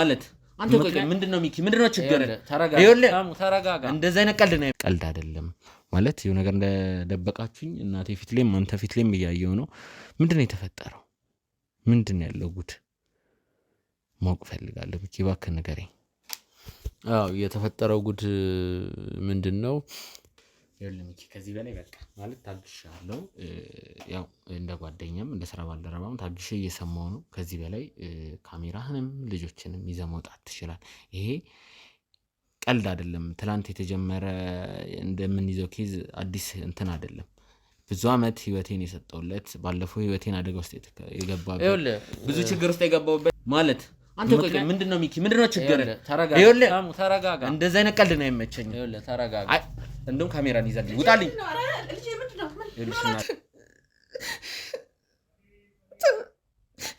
ማለት አንተ ቆይ ምንድነው ሚኪ ምንድነው ችግር ተረጋጋ እንደዛ አይነት ቀልድ ነው ቀልድ አይደለም ማለት የሆነ ነገር እንደደበቃችሁኝ እናቴ ፊት ላይም አንተ ፊት ላይም እያየው ነው ምንድነው የተፈጠረው ምንድነው ያለው ጉድ ማወቅ ፈልጋለሁ ሚኪ እባክህ ንገረኝ አዎ የተፈጠረው ጉድ ምንድነው ይኸውልህ ሚኪ ከዚህ በላይ በቃ ማለት ታግሻለሁ ያው እንደ ጓደኛም እንደ ስራ ባልደረባም ታግሼ እየሰማው ነው ከዚህ በላይ ካሜራህንም ልጆችንም ይዘህ መውጣት ትችላለህ ይሄ ቀልድ አይደለም ትላንት የተጀመረ እንደምንይዘው ኬዝ አዲስ እንትን አይደለም ብዙ አመት ህይወቴን የሰጠውለት ባለፈው ህይወቴን አደጋ ውስጥ የገባበት ይኸውልህ ብዙ ችግር ውስጥ የገባውበት ማለት አንተ ቆይ ምንድነው ሚኪ ምንድነው ችግር ተረጋጋ እንደዛ አይነት ቀልድ ነው የማይመቸኝ ይኸውልህ ተረጋጋ እንደውም ካሜራን ይዘልኝ ውጣልኝ ልጄ ምንድነው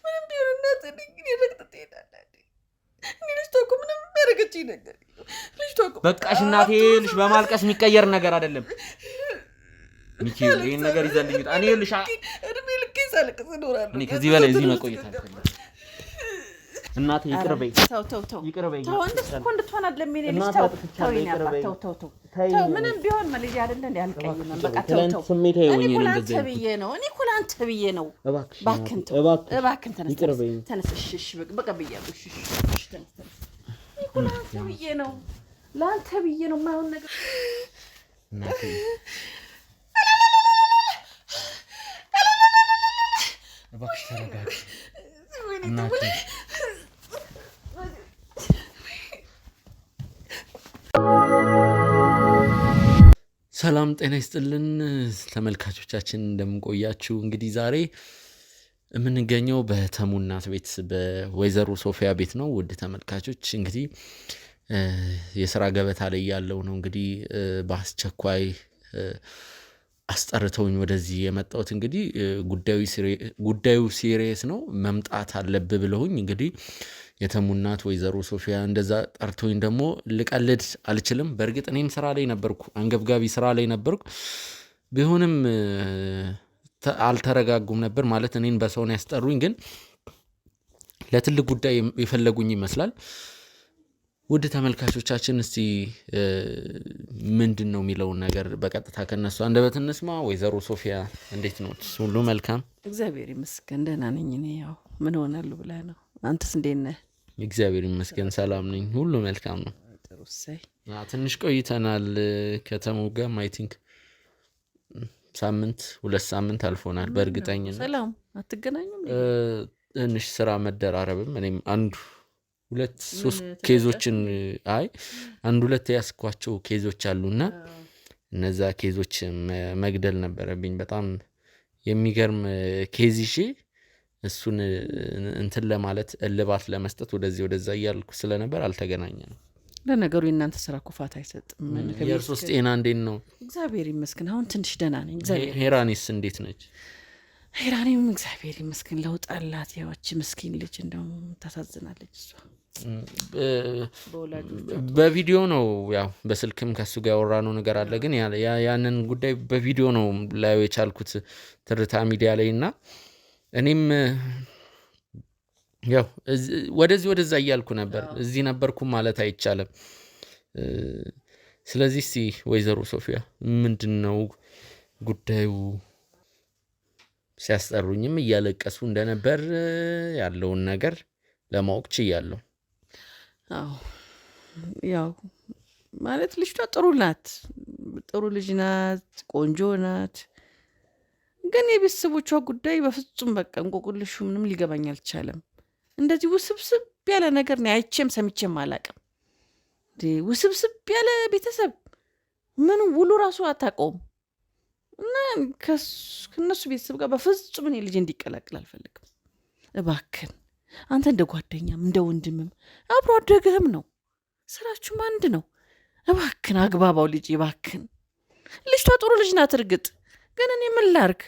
ምንም ቢሆንነት እንግዲህ ረግጠት ይሄዳል እንዴ ልጅ ተቆ ምንም ያረጋች ነገር ልጅ ተቆ በቃሽ እናቴ ልጅ በማልቀስ የሚቀየር ነገር አይደለም ሚኪ ይሄን ነገር ይዘልኝ ውጣ እኔ ልጅ እድሜ ልክ ይሳልቅስ እኖራለሁ እኔ ከዚህ በላይ እዚህ መቆየት አልፈልግም እናቴ ይቅርበይ ተው ይቅርበይ ተው እንድትሆን አይደለም እኔ ልጅ ተው ይናባ ተው ምንም ቢሆን መልጅ አይደለ እንዴ አልቀይም በቃ ተው ስሜት አይሆኝ ነው እንደዚህ እኔ ኩላንተ ብዬ ነው እባክህ ተነስ እሺ በቃ ብያለሁ እሺ ተነስ እኔ ኩላንተ ብዬ ነው ላንተ ብዬ ነው ማይሆን ነገር እናቴ እባክሽ ተረጋጊ እናቴ ሰላም ጤና ይስጥልን ተመልካቾቻችን እንደምንቆያችሁ እንግዲህ ዛሬ የምንገኘው በተሙናት ቤት በወይዘሮ ሶፊያ ቤት ነው ውድ ተመልካቾች እንግዲህ የሥራ ገበታ ላይ ያለው ነው እንግዲህ በአስቸኳይ አስጠርተውኝ ወደዚህ የመጣሁት እንግዲህ ጉዳዩ ሲሪየስ ነው መምጣት አለብ ብለውኝ እንግዲህ የተሙናት ወይዘሮ ሶፊያ እንደዛ ጠርቶኝ ደግሞ ልቀልድ አልችልም በርግጥ እኔም ስራ ላይ ነበርኩ አንገብጋቢ ስራ ላይ ነበርኩ ቢሆንም አልተረጋጉም ነበር ማለት እኔን በሰው ነው ያስጠሩኝ ግን ለትልቅ ጉዳይ የፈለጉኝ ይመስላል ውድ ተመልካቾቻችን እስቲ ምንድነው የሚለው ነገር በቀጥታ ከነሱ አንደበት እንስማ ወይዘሮ ሶፊያ እንዴት ነው ሁሉ መልካም እግዚአብሔር ይመስገን ደህና ነኝ እኔ ያው ምን ሆናለሁ ብለህ ነው አንተስ እንዴት ነህ እግዚአብሔር ይመስገን ሰላም ነኝ ሁሉ መልካም ነው ጥሩሰይ ትንሽ ቆይተናል ከተሙ ጋር አይ ቲንክ ሳምንት 2 ሳምንት አልፎናል በእርግጠኝነት ሰላም አትገናኙም ትንሽ ስራ መደራረብም እኔም አንድ 2-3 ኬዞችን አንድ 2 ያስኳቸው ኬዞች አሉና እነዛ ኬዞች መግደል ነበረብኝ በጣም የሚገርም ኬዝ ይዤ እሱን እንትን ለማለት እልባት ለመስጠት ወደዛ ያልኩ ስለነበር አልተገናኘንም ለነገሩ እናንተ ስራ ኩፋት አይሰጥም የርሶስ ጤና እንዴት ነው እግዚአብሔር ይመስገን አሁን ትንሽ ደህና ነኝ እግዚአብሔር ሄራኒስ እንዴት ነች ሄራኒም እግዚአብሔር ይመስገን ለውጥ አላት ያውች ምስኪን ልጅ እንደው ታሳዝናለች እሷ በቪዲዮ ነው ያው በስልክም ከሱ ጋር ያወራነው ነገር አለ ግን ያንን ጉዳይ በቪዲዮ ነው ላይ የቻልኩት ትርታ ሚዲያ ላይና እኔም ያው ወደዛ እያልኩ ነበር እዚህ ነበርኩ ማለት አይቻለም ስለዚህ ወይዘሮ ሶፊያ ምንድነው ጉዳዩ ሲያስጠሩኝም እያለቀሱ እንደነበር ያለውን ነገር ለማወቅ ችያለሁ አዎ ያው ማለት ልጅቷ ጥሩ ልጅ ናት ቆንጆ ናት ግን የቤተሰቦቿ ጉዳይ በፍጹም በቃ እንቆቅልሹ ምንም ሊገባኝ አልቻለም እንደዚህ ውስብስብ ያለ ነገር ነው አይቼም ሰምቼም አላቅም ውስብስብ ያለ ቤተሰብ ምን ውሉ ራሱ አታውቀውም እና ከነሱ ቤተሰብ ጋር በፍጹም እኔ ልጅ እንዲቀላቅል አልፈልግም እባክን አንተ እንደ ጓደኛም እንደ ወንድምም አብሮ አደገህም ነው ስራችሁም አንድ ነው እባክን አግባባው ልጅ እባክን ልጅቷ ጥሩ ልጅ ናት እርግጥ ግን እኔ ምን ላርግ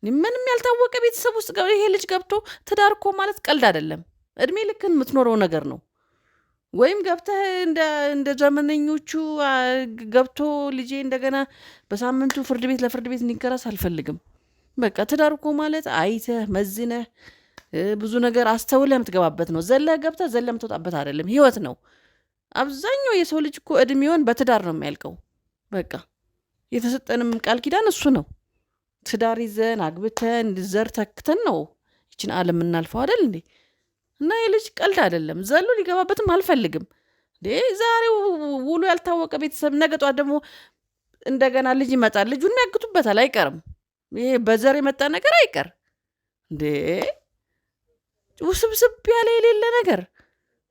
ምንም ያልታወቀ ቤተሰብ ውስጥ ይሄ ልጅ ገብቶ ተዳርኮ ማለት ቀልድ አይደለም እድሜ ልክን የምትኖረው ነገር ነው ወይም ገብተህ እንደ ዘመነኞቹ ገብቶ ልጄ እንደገና በሳምንቱ ፍርድ ቤት እንዲከራስ አልፈልግም በቃ ተዳርኮ ማለት አይተህ መዝነህ ብዙ ነገር አስተውለህ የምትገባበት ነው። ዘለህ ገብተህ ዘለህ የምትወጣበት አይደለም፣ ህይወት ነው። አብዛኛው የሰው ልጅ እኮ እድሜውን በትዳር ነው የሚያልቀው። በቃ የተሰጠንም ቃል ኪዳን እሱ ነው። ትዳር ይዘን አግብተን ዘር ተክተን ነው ይችን ዓለም እናልፈው አይደል እንዴ? እና የልጅ ቀልድ አይደለም። ዘሎ ሊገባበትም አልፈልግም። ዛሬው ውሉ ያልታወቀ ቤተሰብ ነገ ጧት ደግሞ እንደገና ልጅ ይመጣል። ልጁን የሚያግቱበታል፣ አይቀርም። ይሄ በዘር የመጣ ነገር አይቀር እንዴ? ውስብስብ ያለ የሌለ ነገር።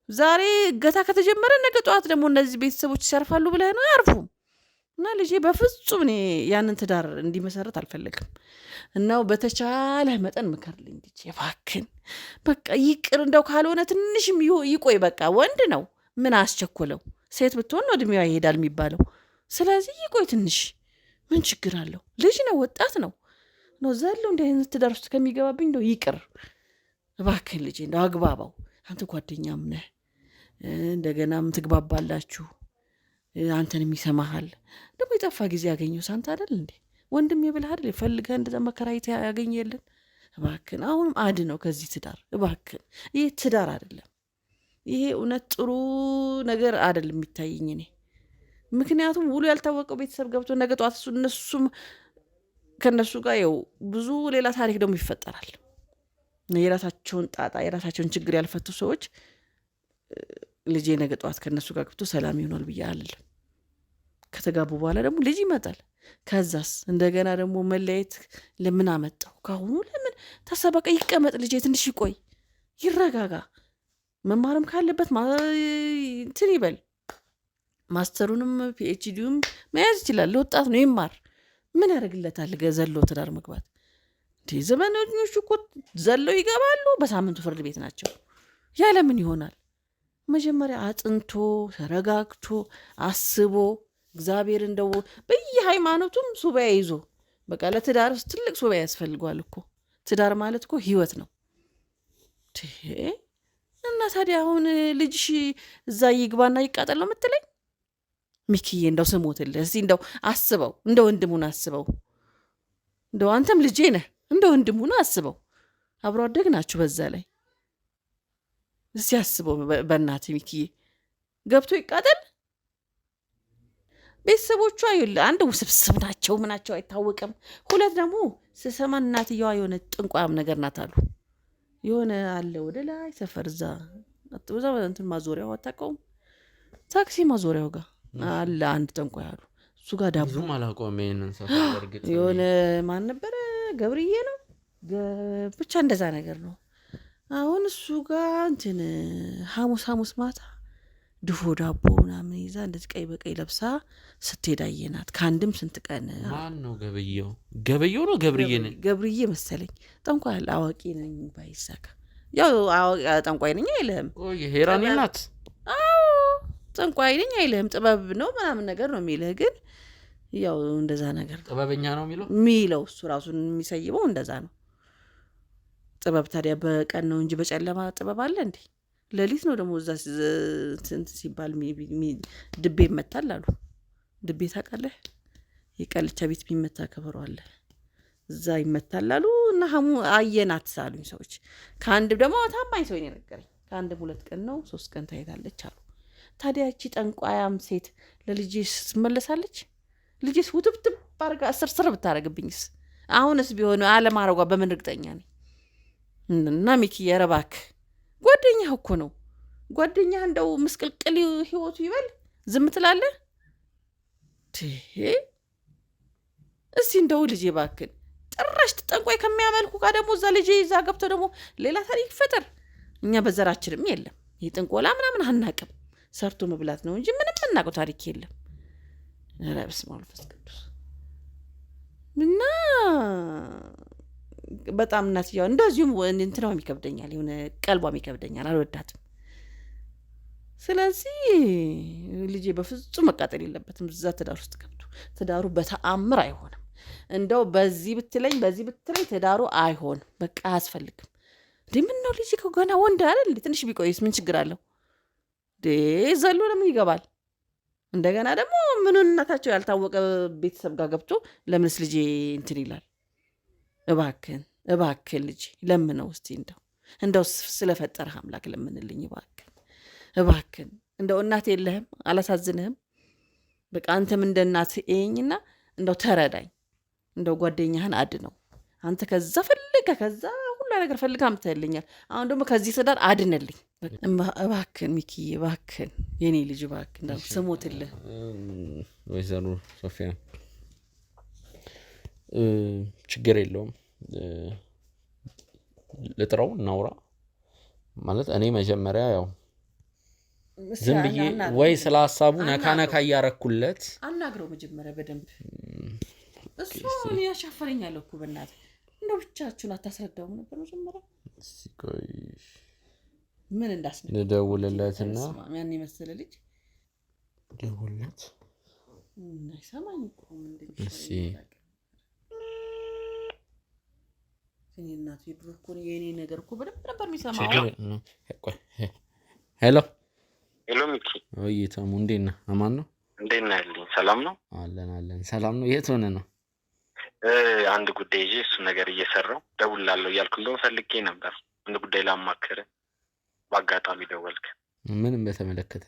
ዛሬ እገታ ከተጀመረ ነገ ጠዋት ደግሞ እነዚህ ቤተሰቦች ይሰርፋሉ ብለህ ነው? አያርፉም። እና ልጄ በፍጹም እኔ ያንን ትዳር እንዲመሰረት አልፈለግም። እናው በተቻለ መጠን ምከርልኝ ልጄ እባክህን፣ በቃ ይቅር። እንደው ካልሆነ ትንሽም ይቆይ። በቃ ወንድ ነው፣ ምን አስቸኮለው? ሴት ብትሆን ነው እድሜዋ ይሄዳል የሚባለው። ስለዚህ ይቆይ ትንሽ፣ ምን ችግር አለው? ልጅ ነው፣ ወጣት ነው ነው ዘለው እንዲህ አይነት ትዳር ውስጥ ከሚገባብኝ እንደው ይቅር እባክህን ልጄ፣ እንደው አግባባው። አንተ ጓደኛም ነህ፣ እንደገናም ትግባባላችሁ፣ አንተንም ይሰማሃል። ደግሞ የጠፋ ጊዜ ያገኘው ሳንተ አይደል እንዴ? ወንድም የብልህ አይደል? ፈልገህ እንደዛ መከራየት ያገኘልን። እባክህን አሁንም ነው ከዚህ ትዳር እባክህን። ይህ ትዳር አይደለም። ይሄ እውነት ጥሩ ነገር አይደለም የሚታየኝ እኔ። ምክንያቱም ውሉ ያልታወቀው ቤተሰብ ገብቶ ነገ ጠዋት እነሱም ከእነሱ ጋር ይኸው ብዙ ሌላ ታሪክ ደግሞ ይፈጠራል። የራሳቸውን ጣጣ የራሳቸውን ችግር ያልፈቱ ሰዎች ልጄ ነገ ጠዋት ከእነሱ ጋር ገብቶ ሰላም ይሆናል ብዬ አልልም። ከተጋቡ በኋላ ደግሞ ልጅ ይመጣል። ከዛስ እንደገና ደግሞ መለየት ለምን አመጣው? ካሁኑ ለምን ተሰበቀ? ይቀመጥ ልጄ፣ ትንሽ ይቆይ፣ ይረጋጋ። መማርም ካለበት እንትን ይበል። ማስተሩንም ፒኤችዲውም መያዝ ይችላል። ለወጣት ነው፣ ይማር። ምን ያደርግለታል ዘሎ ትዳር መግባት? ዘመነኞቹ እኮ ዘለው ይገባሉ፣ በሳምንቱ ፍርድ ቤት ናቸው። ያለምን ይሆናል? መጀመሪያ አጥንቶ ተረጋግቶ አስቦ እግዚአብሔር እንደው በየሃይማኖቱም ሱባኤ ይዞ በቃ ለትዳር ውስጥ ትልቅ ሱባኤ ያስፈልገዋል እኮ። ትዳር ማለት እኮ ህይወት ነው። እና ታዲያ አሁን ልጅሽ እዛ ይግባና ይቃጠል ነው የምትለኝ? ሚኪዬ እንደው ስሞትልህ እስቲ እንደው አስበው፣ እንደ ወንድሙን አስበው። እንደው አንተም ልጄ ነህ፣ እንደ ወንድሙን አስበው። አብሮ አደግ ናችሁ በዛ ላይ። እስቲ አስበው በእናትህ ሚኪዬ፣ ገብቶ ይቃጠል። ቤተሰቦቿ አንድ ውስብስብ ናቸው፣ ምናቸው አይታወቅም። ሁለት ደግሞ ስሰማ እናትየዋ የሆነ ጥንቋያም ነገር ናት አሉ። የሆነ አለ ወደ ላይ ሰፈር እዛ እንትን ማዞሪያው አታውቀውም? ታክሲ ማዞሪያው ጋር አለ አንድ ጠንቋይ አሉ። እሱ ጋር ዳቦ ብዙም አላውቀውም ይሄንን ሰፈር። እርግጥ የሆነ ማን ነበረ? ገብርዬ ነው ብቻ እንደዛ ነገር ነው። አሁን እሱ ጋር እንትን ሐሙስ ማታ ድፎ ዳቦ ምናምን ይዛ እንደዚህ ቀይ በቀይ ለብሳ ስትሄድ አየናት። ከአንድም ስንት ቀን። ማን ነው? ገበየው ነው? ገብርዬ መሰለኝ። ጠንቋይ አዋቂ ነኝ ባይሳካ፣ ያው ጠንቋይ ነኝ አይልህም። ሄራኒ ናት። አዎ ጠንቋይ ነኝ አይልህም። ጥበብ ነው ምናምን ነገር ነው የሚልህ። ግን ያው እንደዛ ነገር ጥበበኛ ነው የሚለው እሱ ራሱን የሚሰይበው እንደዛ ነው። ጥበብ ታዲያ በቀን ነው እንጂ በጨለማ ጥበብ አለ እንዴ? ሌሊት ነው ደግሞ እዛ ስንት ሲባል ድቤ ይመታል አሉ። ድቤ ታውቃለህ? የቀልቻ ቤት የሚመታ ከበሮ አለ፣ እዛ ይመታል አሉ። እና አየናት አሉኝ ሰዎች። ከአንድ ደግሞ ታማኝ ሰው የነገረኝ ከአንድም 2 ቀን ነው 3 ቀን ታይታለች አሉ። ታዲያ እቺ ጠንቋያም ሴት ለልጄስ ትመለሳለች? ልጄስ ውትብትብ አድርጋ እስር ብታደርግብኝስ? አሁንስ ቢሆን አለማረጓ በምን እርግጠኛ ነኝ? እና ሚኪ የረባክ ጓደኛህ እኮ ነው። ጓደኛህ እንደው ምስቅልቅል ህይወቱ ይበል፣ ዝም ትላለህ? እስቲ እንደው ልጄ ባክን ጭራሽ ጠንቋይ ከሚያመልኩ ጋር ደግሞ እዛ ልጄ ይዛ ገብቶ ደግሞ ሌላ ታሪክ ፈጠር። እኛ በዘራችንም የለም ይህ ጥንቆላ ምናምን አናቅም። ሰርቶ መብላት ነው እንጂ ምንም እናውቀው ታሪክ የለም። በስመ አብ ወመንፈስ ቅዱስ። እና በጣም እናትየው እንደዚሁም እንትናውም ይከብደኛል፣ የሆነ ቀልቧም ይከብደኛል፣ አልወዳትም። ስለዚህ ልጄ በፍጹም መቃጠል የለበትም እዛ ትዳር ውስጥ ገብቶ። ትዳሩ በተአምር አይሆንም። እንደው በዚህ ብትለኝ ትዳሩ አይሆንም። በቃ አያስፈልግም። ምን ነው ልጅ ገና ወንድ አይደል? ትንሽ ቢቆይስ ምን ችግር አለው? ዘሎ ለምን ይገባል? እንደገና ደግሞ ምንነታቸው ያልታወቀ ቤተሰብ ጋር ገብቶ ለምንስ ልጄ እንትን ይላል? እባክህን ልጅ ለምነው እስቲ እንደው እንደው ስለፈጠረህ አምላክ ለምንልኝ እባክን። እንደው እናት የለህም? አላሳዝንህም? በቃ አንተም እንደ እናት እየኝና እንደው ተረዳኝ። እንደው ጓደኛህን አድነው። አንተ ከዛ ከዛ ሁላ ነገር ፈልጋ አምጥተህልኛል። አሁን ደግሞ ከዚህ ትዳር አድንልኝ እባክን ሚኪዬ፣ እባክን የኔ ልጅ እባክን፣ እንደው ስሞትልህ። ወይዘሮ ሶፊያ ችግር የለውም ልጥራው እናውራ ማለት እኔ መጀመሪያ ያው ዝም ብዬ ወይ ስለ ሀሳቡ ነካ እያረኩለት አናግረው መጀመሪያ በደንብ እሱ ያሻፈረኛል እኮ በእናትህ እንደው ብቻችሁን አታስረዳውም ነበር መጀመሪያ? ምን እንዳስነካ ልደውልለትና ያን የመሰለ ልጅ ደውልለት አይሰማኝ እኮ ምንድን እሺ እኔ እናቴ ድሮ እኮ የኔ ነገር እኮ በደንብ ነበር የሚሰማው። ሄሎ ሚኪ ወይ ተሙ እንዴት ነህ? አማን ነው? እንዴት ነህ? ሰላም ነው? አለን ሰላም ነው። የት ሆነ ነው? አንድ ጉዳይ ይዤ እሱ ነገር እየሰራው ደውላለሁ እያልኩ እንደው ፈልጌ ነበር። አንድ ጉዳይ ላማክር በአጋጣሚ ደወልክ። ምንም በተመለከተ?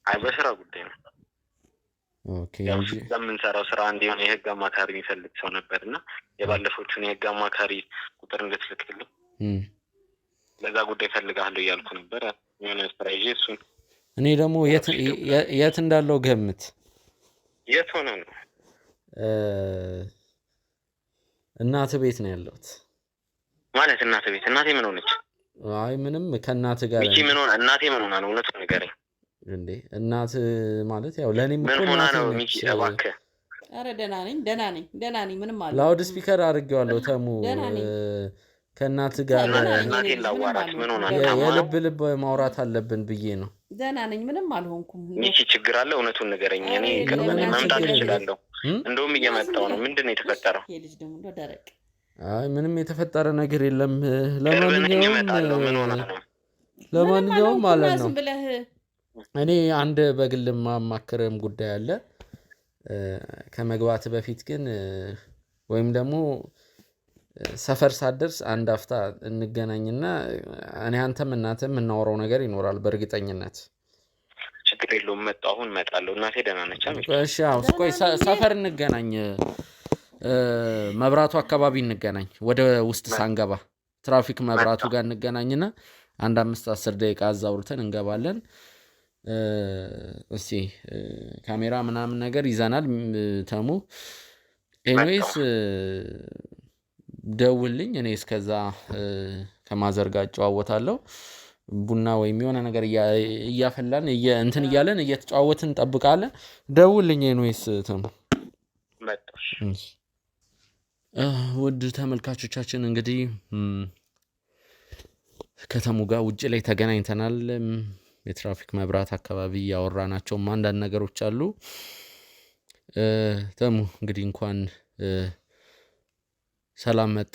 አይ በስራ ጉዳይ ነው። ኦኬ እንጂ ለምንሰራው ስራ እንዲሆን የህግ አማካሪ የሚፈልግ ሰው ነበርና የባለፈዎቹን የህግ አማካሪ ቁጥር እንድትልክልኝ ለዛ ጉዳይ ፈልጋለሁ እያልኩ ነበር። የሆነ ስራ ይዤ እሱን እኔ ደግሞ የት እንዳለው ገምት። የት ሆነ ነው? እናት ቤት ነው ያለሁት። ማለት እናት ቤት? እናቴ ምን ሆነች? አይ ምንም ከእናት ጋር ሚኪ ምን ሆነ? እናቴ ምን ሆነ ነው? እውነቱን ንገረኝ እንዴ። እናት ማለት ያው ለኔም ምን ሆነ ነው ሚኪ? እባክህ። ኧረ ደህና ነኝ ምንም አለ። ላውድ ስፒከር አድርጌዋለሁ። ተሙ ከእናት ጋር እናቴን ላዋራት ምን ሆነ ነው? የልብ ማውራት አለብን ብዬ ነው። ደህና ነኝ ምንም አልሆንኩም። ሚኪ ችግር አለ? እውነቱን ንገረኝ። እኔ መምጣት እችላለሁ። እንደውም እየመጣሁ ነው። ምንድን ነው የተፈጠረው? ይሄ ልጅ ደግሞ እንደው ደረቅ። አይ ምንም የተፈጠረ ነገር የለም። ለማንኛውም ማለት ነው እኔ አንድ በግል ማማከርም ጉዳይ አለ። ከመግባት በፊት ግን ወይም ደግሞ ሰፈር ሳደርስ አንድ አፍታ እንገናኝና እኔ አንተም እናንተም የምናወራው ነገር ይኖራል በእርግጠኝነት። ችግር የለውም። አሁን እመጣለሁ። እናቴ ደህና ነች? እሺ አዎ። ቆይ ሰፈር እንገናኝ፣ መብራቱ አካባቢ እንገናኝ። ወደ ውስጥ ሳንገባ ትራፊክ መብራቱ ጋር እንገናኝና አንድ 5-10 ደቂቃ አዛውርተን እንገባለን። እስቲ ካሜራ ምናምን ነገር ይዘናል። ተሙ ኤኒዌይስ ደውልኝ። እኔ እስከዛ ከማዘርጋ ጨዋወታለሁ። ቡና ወይም የሆነ ነገር እያፈላን እንትን እያለን እየተጫወትን እንጠብቃለን። ደውልኝ ኤኒዌይስ ተሙ። ውድ ተመልካቾቻችን እንግዲህ ከተሙ ጋር ውጭ ላይ ተገናኝተናል። የትራፊክ መብራት አካባቢ ያወራናቸው አንዳንድ ነገሮች አሉ። ተሙ እንግዲህ እንኳን ሰላም መጣ።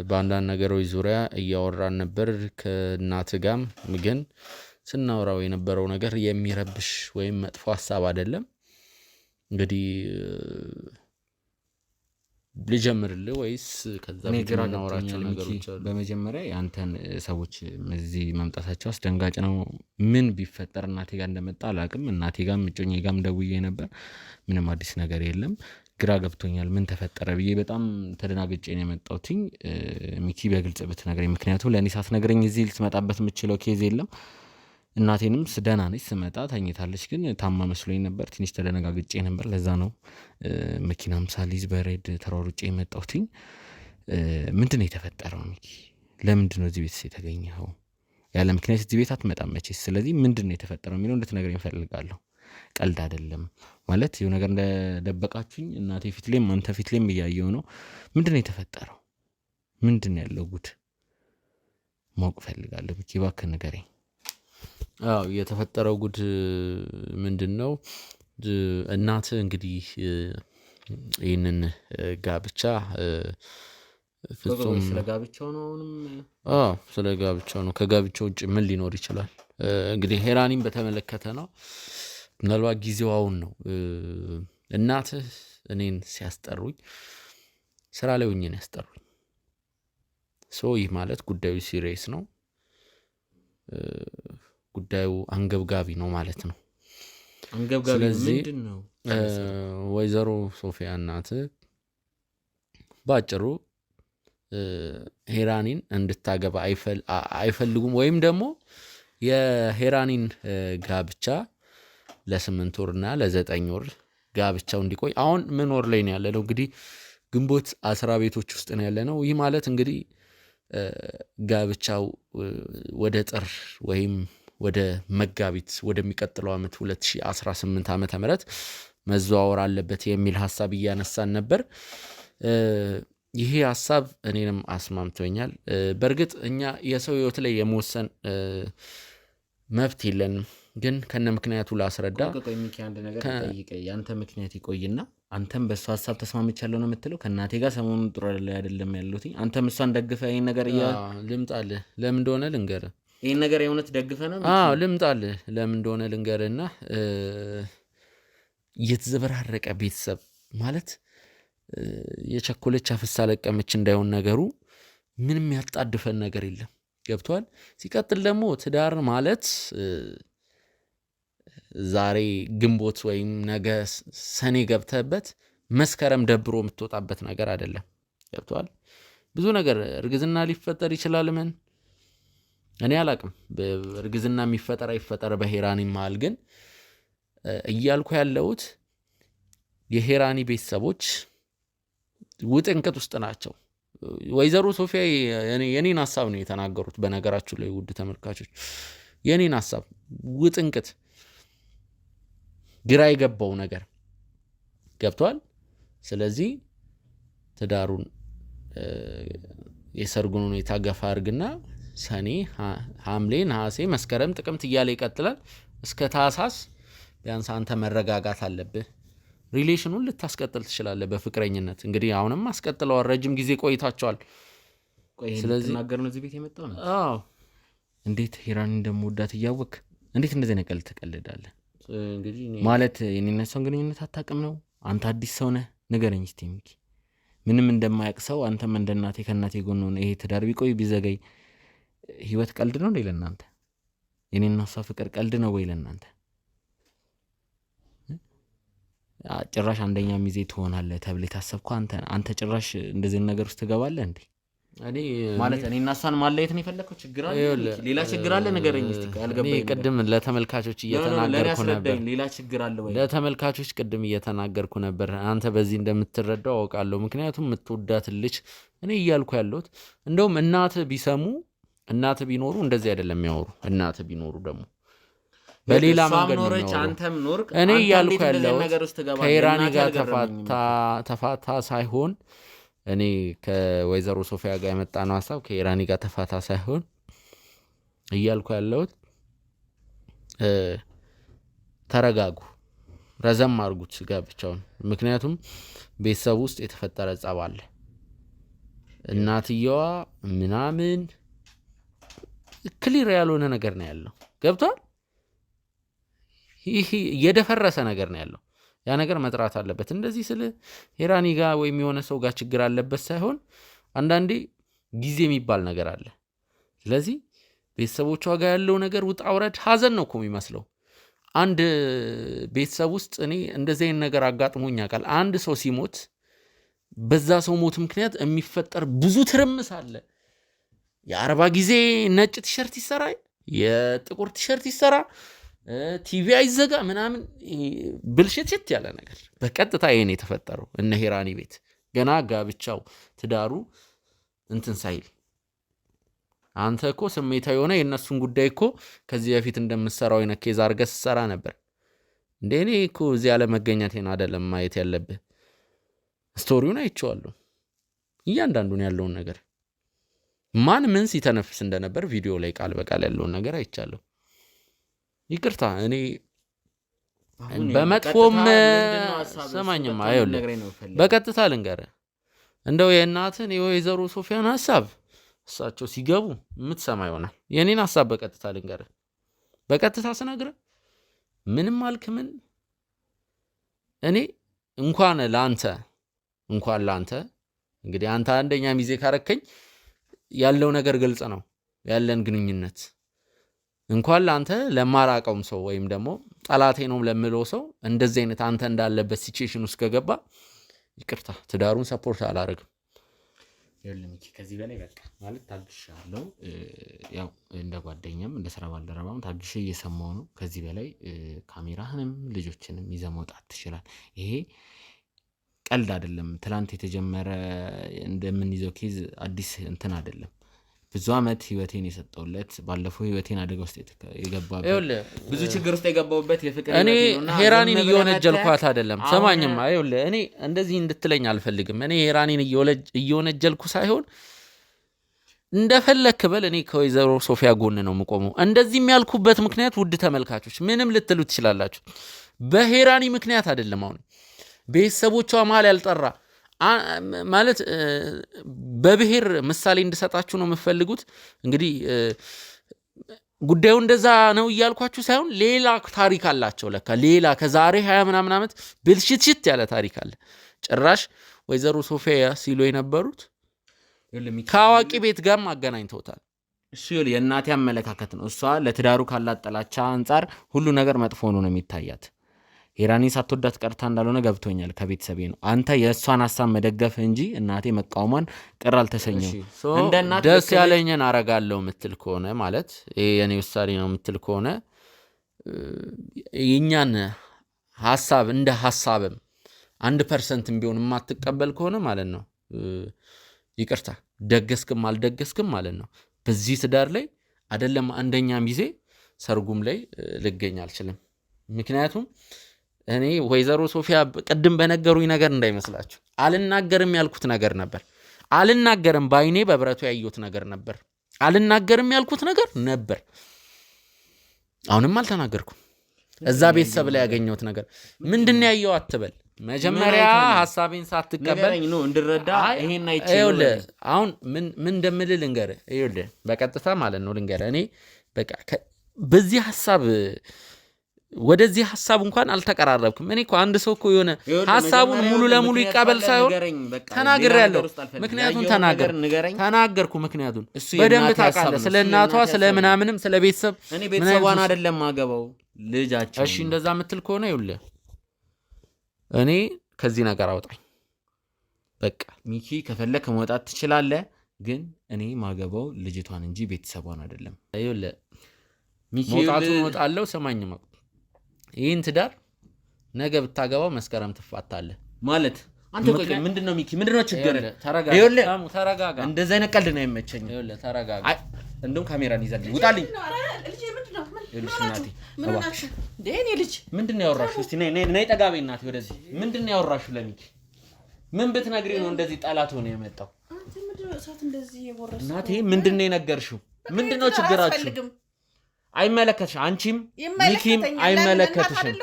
በአንዳንድ ነገሮች ዙሪያ እያወራን ነበር ከእናት ጋም፣ ግን ስናወራው የነበረው ነገር የሚረብሽ ወይም መጥፎ ሀሳብ አይደለም። እንግዲህ ልጀምርልህ ወይስ ከዛ እናወራቸው ነገሮች አሉ? በመጀመሪያ የአንተን ሰዎች እዚህ መምጣታቸው አስደንጋጭ ነው። ምን ቢፈጠር እናቴ ጋር እንደመጣ አላውቅም። እናቴ ጋርም እጮኜ ጋርም ደውዬ ነበር። ምንም አዲስ ነገር የለም። ግራ ገብቶኛል። ምን ተፈጠረ ብዬ በጣም ተደናግጬ ነው የመጣሁት። ሚኪ በግልጽ ብትነግረኝ፣ ምክንያቱም ለእኔ ሳትነግረኝ እዚህ ልትመጣበት የምችለው ኬዝ የለም። እናቴንም ደህና ነች፣ ስመጣ ተኝታለች፣ ግን ታማ መስሎኝ ነበር። ትንሽ ተደነጋግጬ ነበር። ለዛ ነው መኪናም ሳልይዝ በሬድ ተሯሩጬ የመጣሁት። ምንድን ነው የተፈጠረው ሚኪ? ለምንድን ነው እዚህ ቤት የተገኘኸው? ያለ ምክንያት እዚህ ቤት አትመጣም መቼስ። ስለዚህ ምንድን ነው የተፈጠረው የሚለው እንድትነግረኝ እፈልጋለሁ። ቀልድ አይደለም ማለት የሆነ ነገር እንደደበቃችሁኝ እናቴ ፊት ላይም አንተ ፊት ላይም እያየሁ ነው። ምንድን ነው የተፈጠረው? ምንድን ነው ያለው ጉድ? ማወቅ እፈልጋለሁ ሚኪ፣ እባክህ ንገረኝ። አዎ የተፈጠረው ጉድ ምንድን ነው? እናትህ እንግዲህ ይህንን ጋብቻ ፍጹም ስለ ጋብቻው ነው። ስለ ጋብቻው ነው። ከጋብቻው ውጭ ምን ሊኖር ይችላል? እንግዲህ ሄራኒን በተመለከተ ነው። ምናልባት ጊዜው አሁን ነው። እናትህ እኔን ሲያስጠሩኝ ስራ ላይ ሆኜ ነው ያስጠሩኝ። ይህ ማለት ጉዳዩ ሲሪየስ ነው፣ ጉዳዩ አንገብጋቢ ነው ማለት ነው። አንገብጋቢ ምንድን ነው? ወይዘሮ ሶፊያ እናት ባጭሩ ሄራኒን እንድታገባ አይፈልጉም፣ ወይም ደግሞ የሄራኒን ጋብቻ ለ8 ወርና ለ9 ወር ጋብቻው እንዲቆይ አሁን ምን ወር ላይ ነው ያለነው? እንግዲህ ግንቦት 10 ቤቶች ውስጥ ነው ያለነው። ይህ ማለት እንግዲህ ጋብቻው ወደ ጥር ወይም ወደ መጋቢት ወደሚቀጥለው ዓመት 2018 ዓመተ ምህረት መዘዋወር አለበት የሚል ሐሳብ እያነሳን ነበር። ይሄ ሐሳብ እኔንም አስማምቶኛል። በእርግጥ እኛ የሰው ሕይወት ላይ የመወሰን መብት የለንም፣ ግን ከነ ምክንያቱ ላስረዳ። ቆይ ሚኪ አንድ ነገር ጠይቀኝ። ያንተ ምክንያት ይቆይና አንተም በእሱ ሐሳብ ተስማምቻለሁ ነው የምትለው? ከእናቴ ጋር ሰሞኑን ጥሩ አይደለም ያለሁት፣ አንተም እሷን ደግፈህ ይሄን ነገር ልምጣልህ። ለምን እንደሆነ ልንገርህ። ይሄን ነገር የእውነት ደግፈህ ነው? ልምጣልህ። ለምን እንደሆነ ልንገርህና የተዘበራረቀ ቤተሰብ ማለት የቸኮለች አፍሳ ለቀመች እንዳይሆን ነገሩ። ምንም ያጣድፈን ነገር የለም። ገብቷል? ሲቀጥል ደግሞ ትዳር ማለት ዛሬ ግንቦት ወይም ነገ ሰኔ ገብተህበት መስከረም ደብሮ የምትወጣበት ነገር አይደለም። ገብቷል? ብዙ ነገር እርግዝና ሊፈጠር ይችላል። ምን እኔ አላቅም። እርግዝና የሚፈጠር አይፈጠር በሄራኒ መሃል። ግን እያልኩ ያለሁት የሄራኒ ቤተሰቦች ውጥንቅጥ ውስጥ ናቸው። ወይዘሮ ሶፊያ የኔን ሐሳብ ነው የተናገሩት። በነገራችሁ ላይ ውድ ተመልካቾች የኔን ሐሳብ ውጥንቅጥ፣ ግራ የገባው ነገር ገብቷል። ስለዚህ ትዳሩን የሰርጉን ሁኔታ ገፋ አድርግና ሰኔ፣ ሐምሌ፣ ነሐሴ፣ መስከረም፣ ጥቅምት እያለ ይቀጥላል እስከ ታህሳስ። ቢያንስ አንተ መረጋጋት አለብህ። ሪሌሽኑን ልታስቀጥል ትችላለህ በፍቅረኝነት። እንግዲህ አሁንም አስቀጥለዋል፣ ረጅም ጊዜ ቆይታቸዋል። ስለዚህ ተናገር ነው እዚህ ቤት የመጣው ነው። አዎ እንዴት ሄራኒ እንደምወዳት እያወቅ እንዴት እንደዚህ ነቀል ትቀልዳለህ? እንግዲህ ማለት የኔና እሷን ግንኙነት አታውቅም ነው? አንተ አዲስ ሰው ነህ? ንገረኝ እስቲ ሚኪ። ምንም እንደማያውቅ ሰው አንተም እንደ እናቴ ከእናቴ ጎን ሆነ ይሄ ትዳር ቢቆይ ቢዘገይ ህይወት ቀልድ ነው እንዴ ለእናንተ? የኔና እሷ ፍቅር ቀልድ ነው ወይ ለእናንተ? ጭራሽ አንደኛ ሚዜ ትሆናለህ ተብለህ ታሰብኩ። አንተ ጭራሽ እንደዚህ ነገር ውስጥ ትገባለህ እንዴ? እኔ ማለት እኔና እሷን ማለየት ነው የፈለከው? ችግር አለ? ሌላ ችግር አለ? ንገረኝ እስቲ። እኔ ቅድም ለተመልካቾች እየተናገርኩ ነበር። ሌላ ችግር አለ ወይ? ለተመልካቾች ቅድም እየተናገርኩ ነበር። አንተ በዚህ እንደምትረዳው አውቃለሁ። ምክንያቱም የምትወዳት ልጅ እኔ እያልኩ ያለሁት እንደውም እናትህ ቢሰሙ፣ እናትህ ቢኖሩ እንደዚህ አይደለም የሚያወሩ። እናትህ ቢኖሩ ደግሞ በሌላ መንገድ ነው የሚያወሩ። አንተም ኖር። እኔ እያልኩ ያለሁት ከሄራኒ ጋር ተፋታ ሳይሆን እኔ ከወይዘሮ ሶፊያ ጋር የመጣ ነው ሐሳብ ከሄራኒ ጋር ተፋታ ሳይሆን እያልኩ ያለሁት ተረጋጉ፣ ረዘም አድርጉት ጋብቻውን። ምክንያቱም ቤተሰብ ውስጥ የተፈጠረ ጸብ አለ። እናትየዋ ምናምን ክሊር ያልሆነ ነገር ነው ያለው። ገብቷል? ይህ የደፈረሰ ነገር ነው ያለው። ያ ነገር መጥራት አለበት። እንደዚህ ስለ ሄራኒ ጋር ወይም የሆነ ሰው ጋር ችግር አለበት ሳይሆን አንዳንዴ ጊዜ የሚባል ነገር አለ። ስለዚህ ቤተሰቦቿ ጋር ያለው ነገር ውጣ ውረድ ሀዘን ነው እኮ የሚመስለው። አንድ ቤተሰብ ውስጥ እኔ እንደዚህ አይነት ነገር አጋጥሞኝ ያውቃል። አንድ ሰው ሲሞት በዛ ሰው ሞት ምክንያት የሚፈጠር ብዙ ትርምስ አለ። የአርባ ጊዜ ነጭ ቲሸርት ይሰራ፣ የጥቁር ቲሸርት ይሰራ፣ ቲቪ አይዘጋ ምናምን ብልሽት ያለ ነገር በቀጥታ ይሄን የተፈጠረው እነ ሄራኒ ቤት ገና ጋብቻው ትዳሩ እንትን ሳይል አንተ እኮ ስሜታዊ የሆነ የእነሱን ጉዳይ እኮ ከዚህ በፊት እንደምትሰራው አይነት ኬዝ አድርገህ ስትሰራ ነበር እንደ እኔ እኮ እዚህ ያለመገኘቴን አይደለም ማየት ያለብህ። ስቶሪውን አይቼዋለሁ፣ እያንዳንዱን ያለውን ነገር ማን ምን ሲተነፍስ እንደነበር ቪዲዮ ላይ ቃል በቃል ያለውን ነገር አይቻለሁ። ይቅርታ እኔ በመጥፎም ሰማኝም አይወለ በቀጥታ ልንገርህ እንደው የእናትን የወይዘሮ ሶፊያን ሐሳብ እሳቸው ሲገቡ የምትሰማ ይሆናል። የኔን ሐሳብ በቀጥታ ልንገርህ። በቀጥታ ስነግርህ ምንም አልክ ምን እኔ እንኳን ላንተ እንግዲህ አንተ አንደኛ ሚዜ ካረከኝ ያለው ነገር ግልጽ ነው ያለን ግንኙነት እንኳን ላንተ ለማራቀውም ሰው ወይም ደግሞ ጠላቴ ነው ለምለው ሰው እንደዚህ አይነት አንተ እንዳለበት ሲቹዌሽን ውስጥ ከገባ ይቅርታ ትዳሩን ሰፖርት አላደርግም ይልምኪ ከዚህ በላይ በቃ ማለት ታግሻለሁ ያው እንደ ጓደኛም እንደ ስራ ባልደረባም ታግሼ እየሰማው ነው ከዚህ በላይ ካሜራህንም ልጆችንም ይዘህ መውጣት ትችላለህ ይሄ ቀልድ አይደለም ትላንት የተጀመረ እንደምንይዘው ኬዝ አዲስ እንትን አይደለም ብዙ አመት ህይወቴን የሰጠውለት ባለፈው ህይወቴን አደጋ ውስጥ የገባበት ብዙ ችግር ውስጥ የገባውበት የፍቅር እኔ ሄራኒን እየወነጀልኳት አይደለም ሰማኝማ ይኸውልህ እኔ እንደዚህ እንድትለኝ አልፈልግም እኔ ሄራኒን እየወነጀልኩ ሳይሆን እንደፈለክ በል እኔ ከወይዘሮ ሶፊያ ጎን ነው የምቆመው እንደዚህ የሚያልኩበት ምክንያት ውድ ተመልካቾች ምንም ልትሉ ትችላላችሁ በሄራኒ ምክንያት አይደለም አሁን ቤተሰቦቿ ማል ያልጠራ ማለት በብሔር ምሳሌ እንድሰጣችሁ ነው የምፈልጉት እንግዲህ ጉዳዩ እንደዛ ነው ይያልኳችሁ ሳይሆን ሌላ ታሪክ አላቸው ለካ ሌላ ከዛሬ 20 ምናምን አመት ብልሽትሽት ያለ ታሪክ አለ ጭራሽ ወይዘሮ ሶፊያ ሲሉ የነበሩት ከአዋቂ ቤት ጋር ማገናኝተውታል እሱ የእናቴ አመለካከት ነው እሷ ለትዳሩ ካላት ጥላቻ አንፃር ሁሉ ነገር መጥፎ ነው የሚታያት ሄራኒ ሳትወዳት ቀርታ እንዳልሆነ ገብቶኛል ከቤተሰቤ ነው አንተ የእሷን ሐሳብ መደገፍ እንጂ እናቴ መቃወሟን ቅር አልተሰኘው እንደ እናት ደስ ያለኝን አረጋለሁ ምትል ከሆነ ማለት ይሄ የኔ ውሳኔ ነው ምትል ከሆነ የኛን ሐሳብ እንደ ሐሳብም 1% ቢሆን የማትቀበል ከሆነ ማለት ነው ይቅርታ ደገስክም አልደገስክም ማለት ነው በዚህ ትዳር ላይ አይደለም አንደኛ ሚዜ ሰርጉም ላይ ልገኝ አልችልም ምክንያቱም እኔ ወይዘሮ ሶፊያ ቀድም በነገሩኝ ነገር እንዳይመስላችሁ አልናገርም ያልኩት ነገር ነበር አልናገርም ባይኔ በብረቱ ያየሁት ነገር ነበር አልናገርም ያልኩት ነገር ነበር አሁንም አልተናገርኩም እዛ ቤተሰብ ላይ ያገኘሁት ነገር ምንድነው ያየው አትበል መጀመሪያ ሐሳቤን ሳትቀበል ነው እንድረዳ ይሄን አይቼው አሁን ምን እንደምልህ ልንገርህ ይኸውልህ በቀጥታ ማለት ነው ልንገርህ እኔ በቃ በዚህ ሐሳብ ወደዚህ ሐሳብ እንኳን አልተቀራረብኩም እኔ እኮ አንድ ሰው እኮ የሆነ ሐሳቡን ሙሉ ለሙሉ ይቀበል ሳይሆን ተናግሬያለሁ ምክንያቱም ተናገርኩ ምክንያቱም በደንብ ታውቃለህ ስለ እናቷ ስለ ምናምንም ስለ ቤተሰብ እኔ ቤተሰቧን አይደለም ማገባው ልጃቸው እሺ እንደዛ ምትል ከሆነ ይኸውልህ እኔ ከዚህ ነገር አውጣኝ በቃ ሚኪ ከፈለክ መውጣት ትችላለህ ግን እኔ ማገባው ልጅቷን እንጂ ቤተሰቧን አይደለም ይኸውልህ ሚኪ መውጣቱን ወጣለው ሰማኝማ ይሄን ትዳር ነገ ብታገባው መስከረም ትፋታለህ ማለት አንተ ቆይ ምንድነው ሚኪ ምንድነው ችግር ተረጋጋ እንደዛ አይነት ቀልድ ነው አይመቸኝም ይኸውልህ ተረጋጋ እንደውም ካሜራን ይዘልኝ ውጣልኝ ልጄ ምንድነው እናቴ እባክሽ ደኔ ልጅ ምንድነው ያወራሽው እስቲ ነይ ጠጋቤ እናቴ ወደዚህ ምንድነው ያወራሽው ለሚኪ ምን ብትነግሪ ነው እንደዚህ ጠላት ሆነ የመጣው አንተ ምንድነው እሳት እንደዚህ የወረሰው እናቴ ምንድነው የነገርሽው ምንድነው ችግራችሁ አይመለከትሽ አንቺም ሚኪም አይመለከትሽም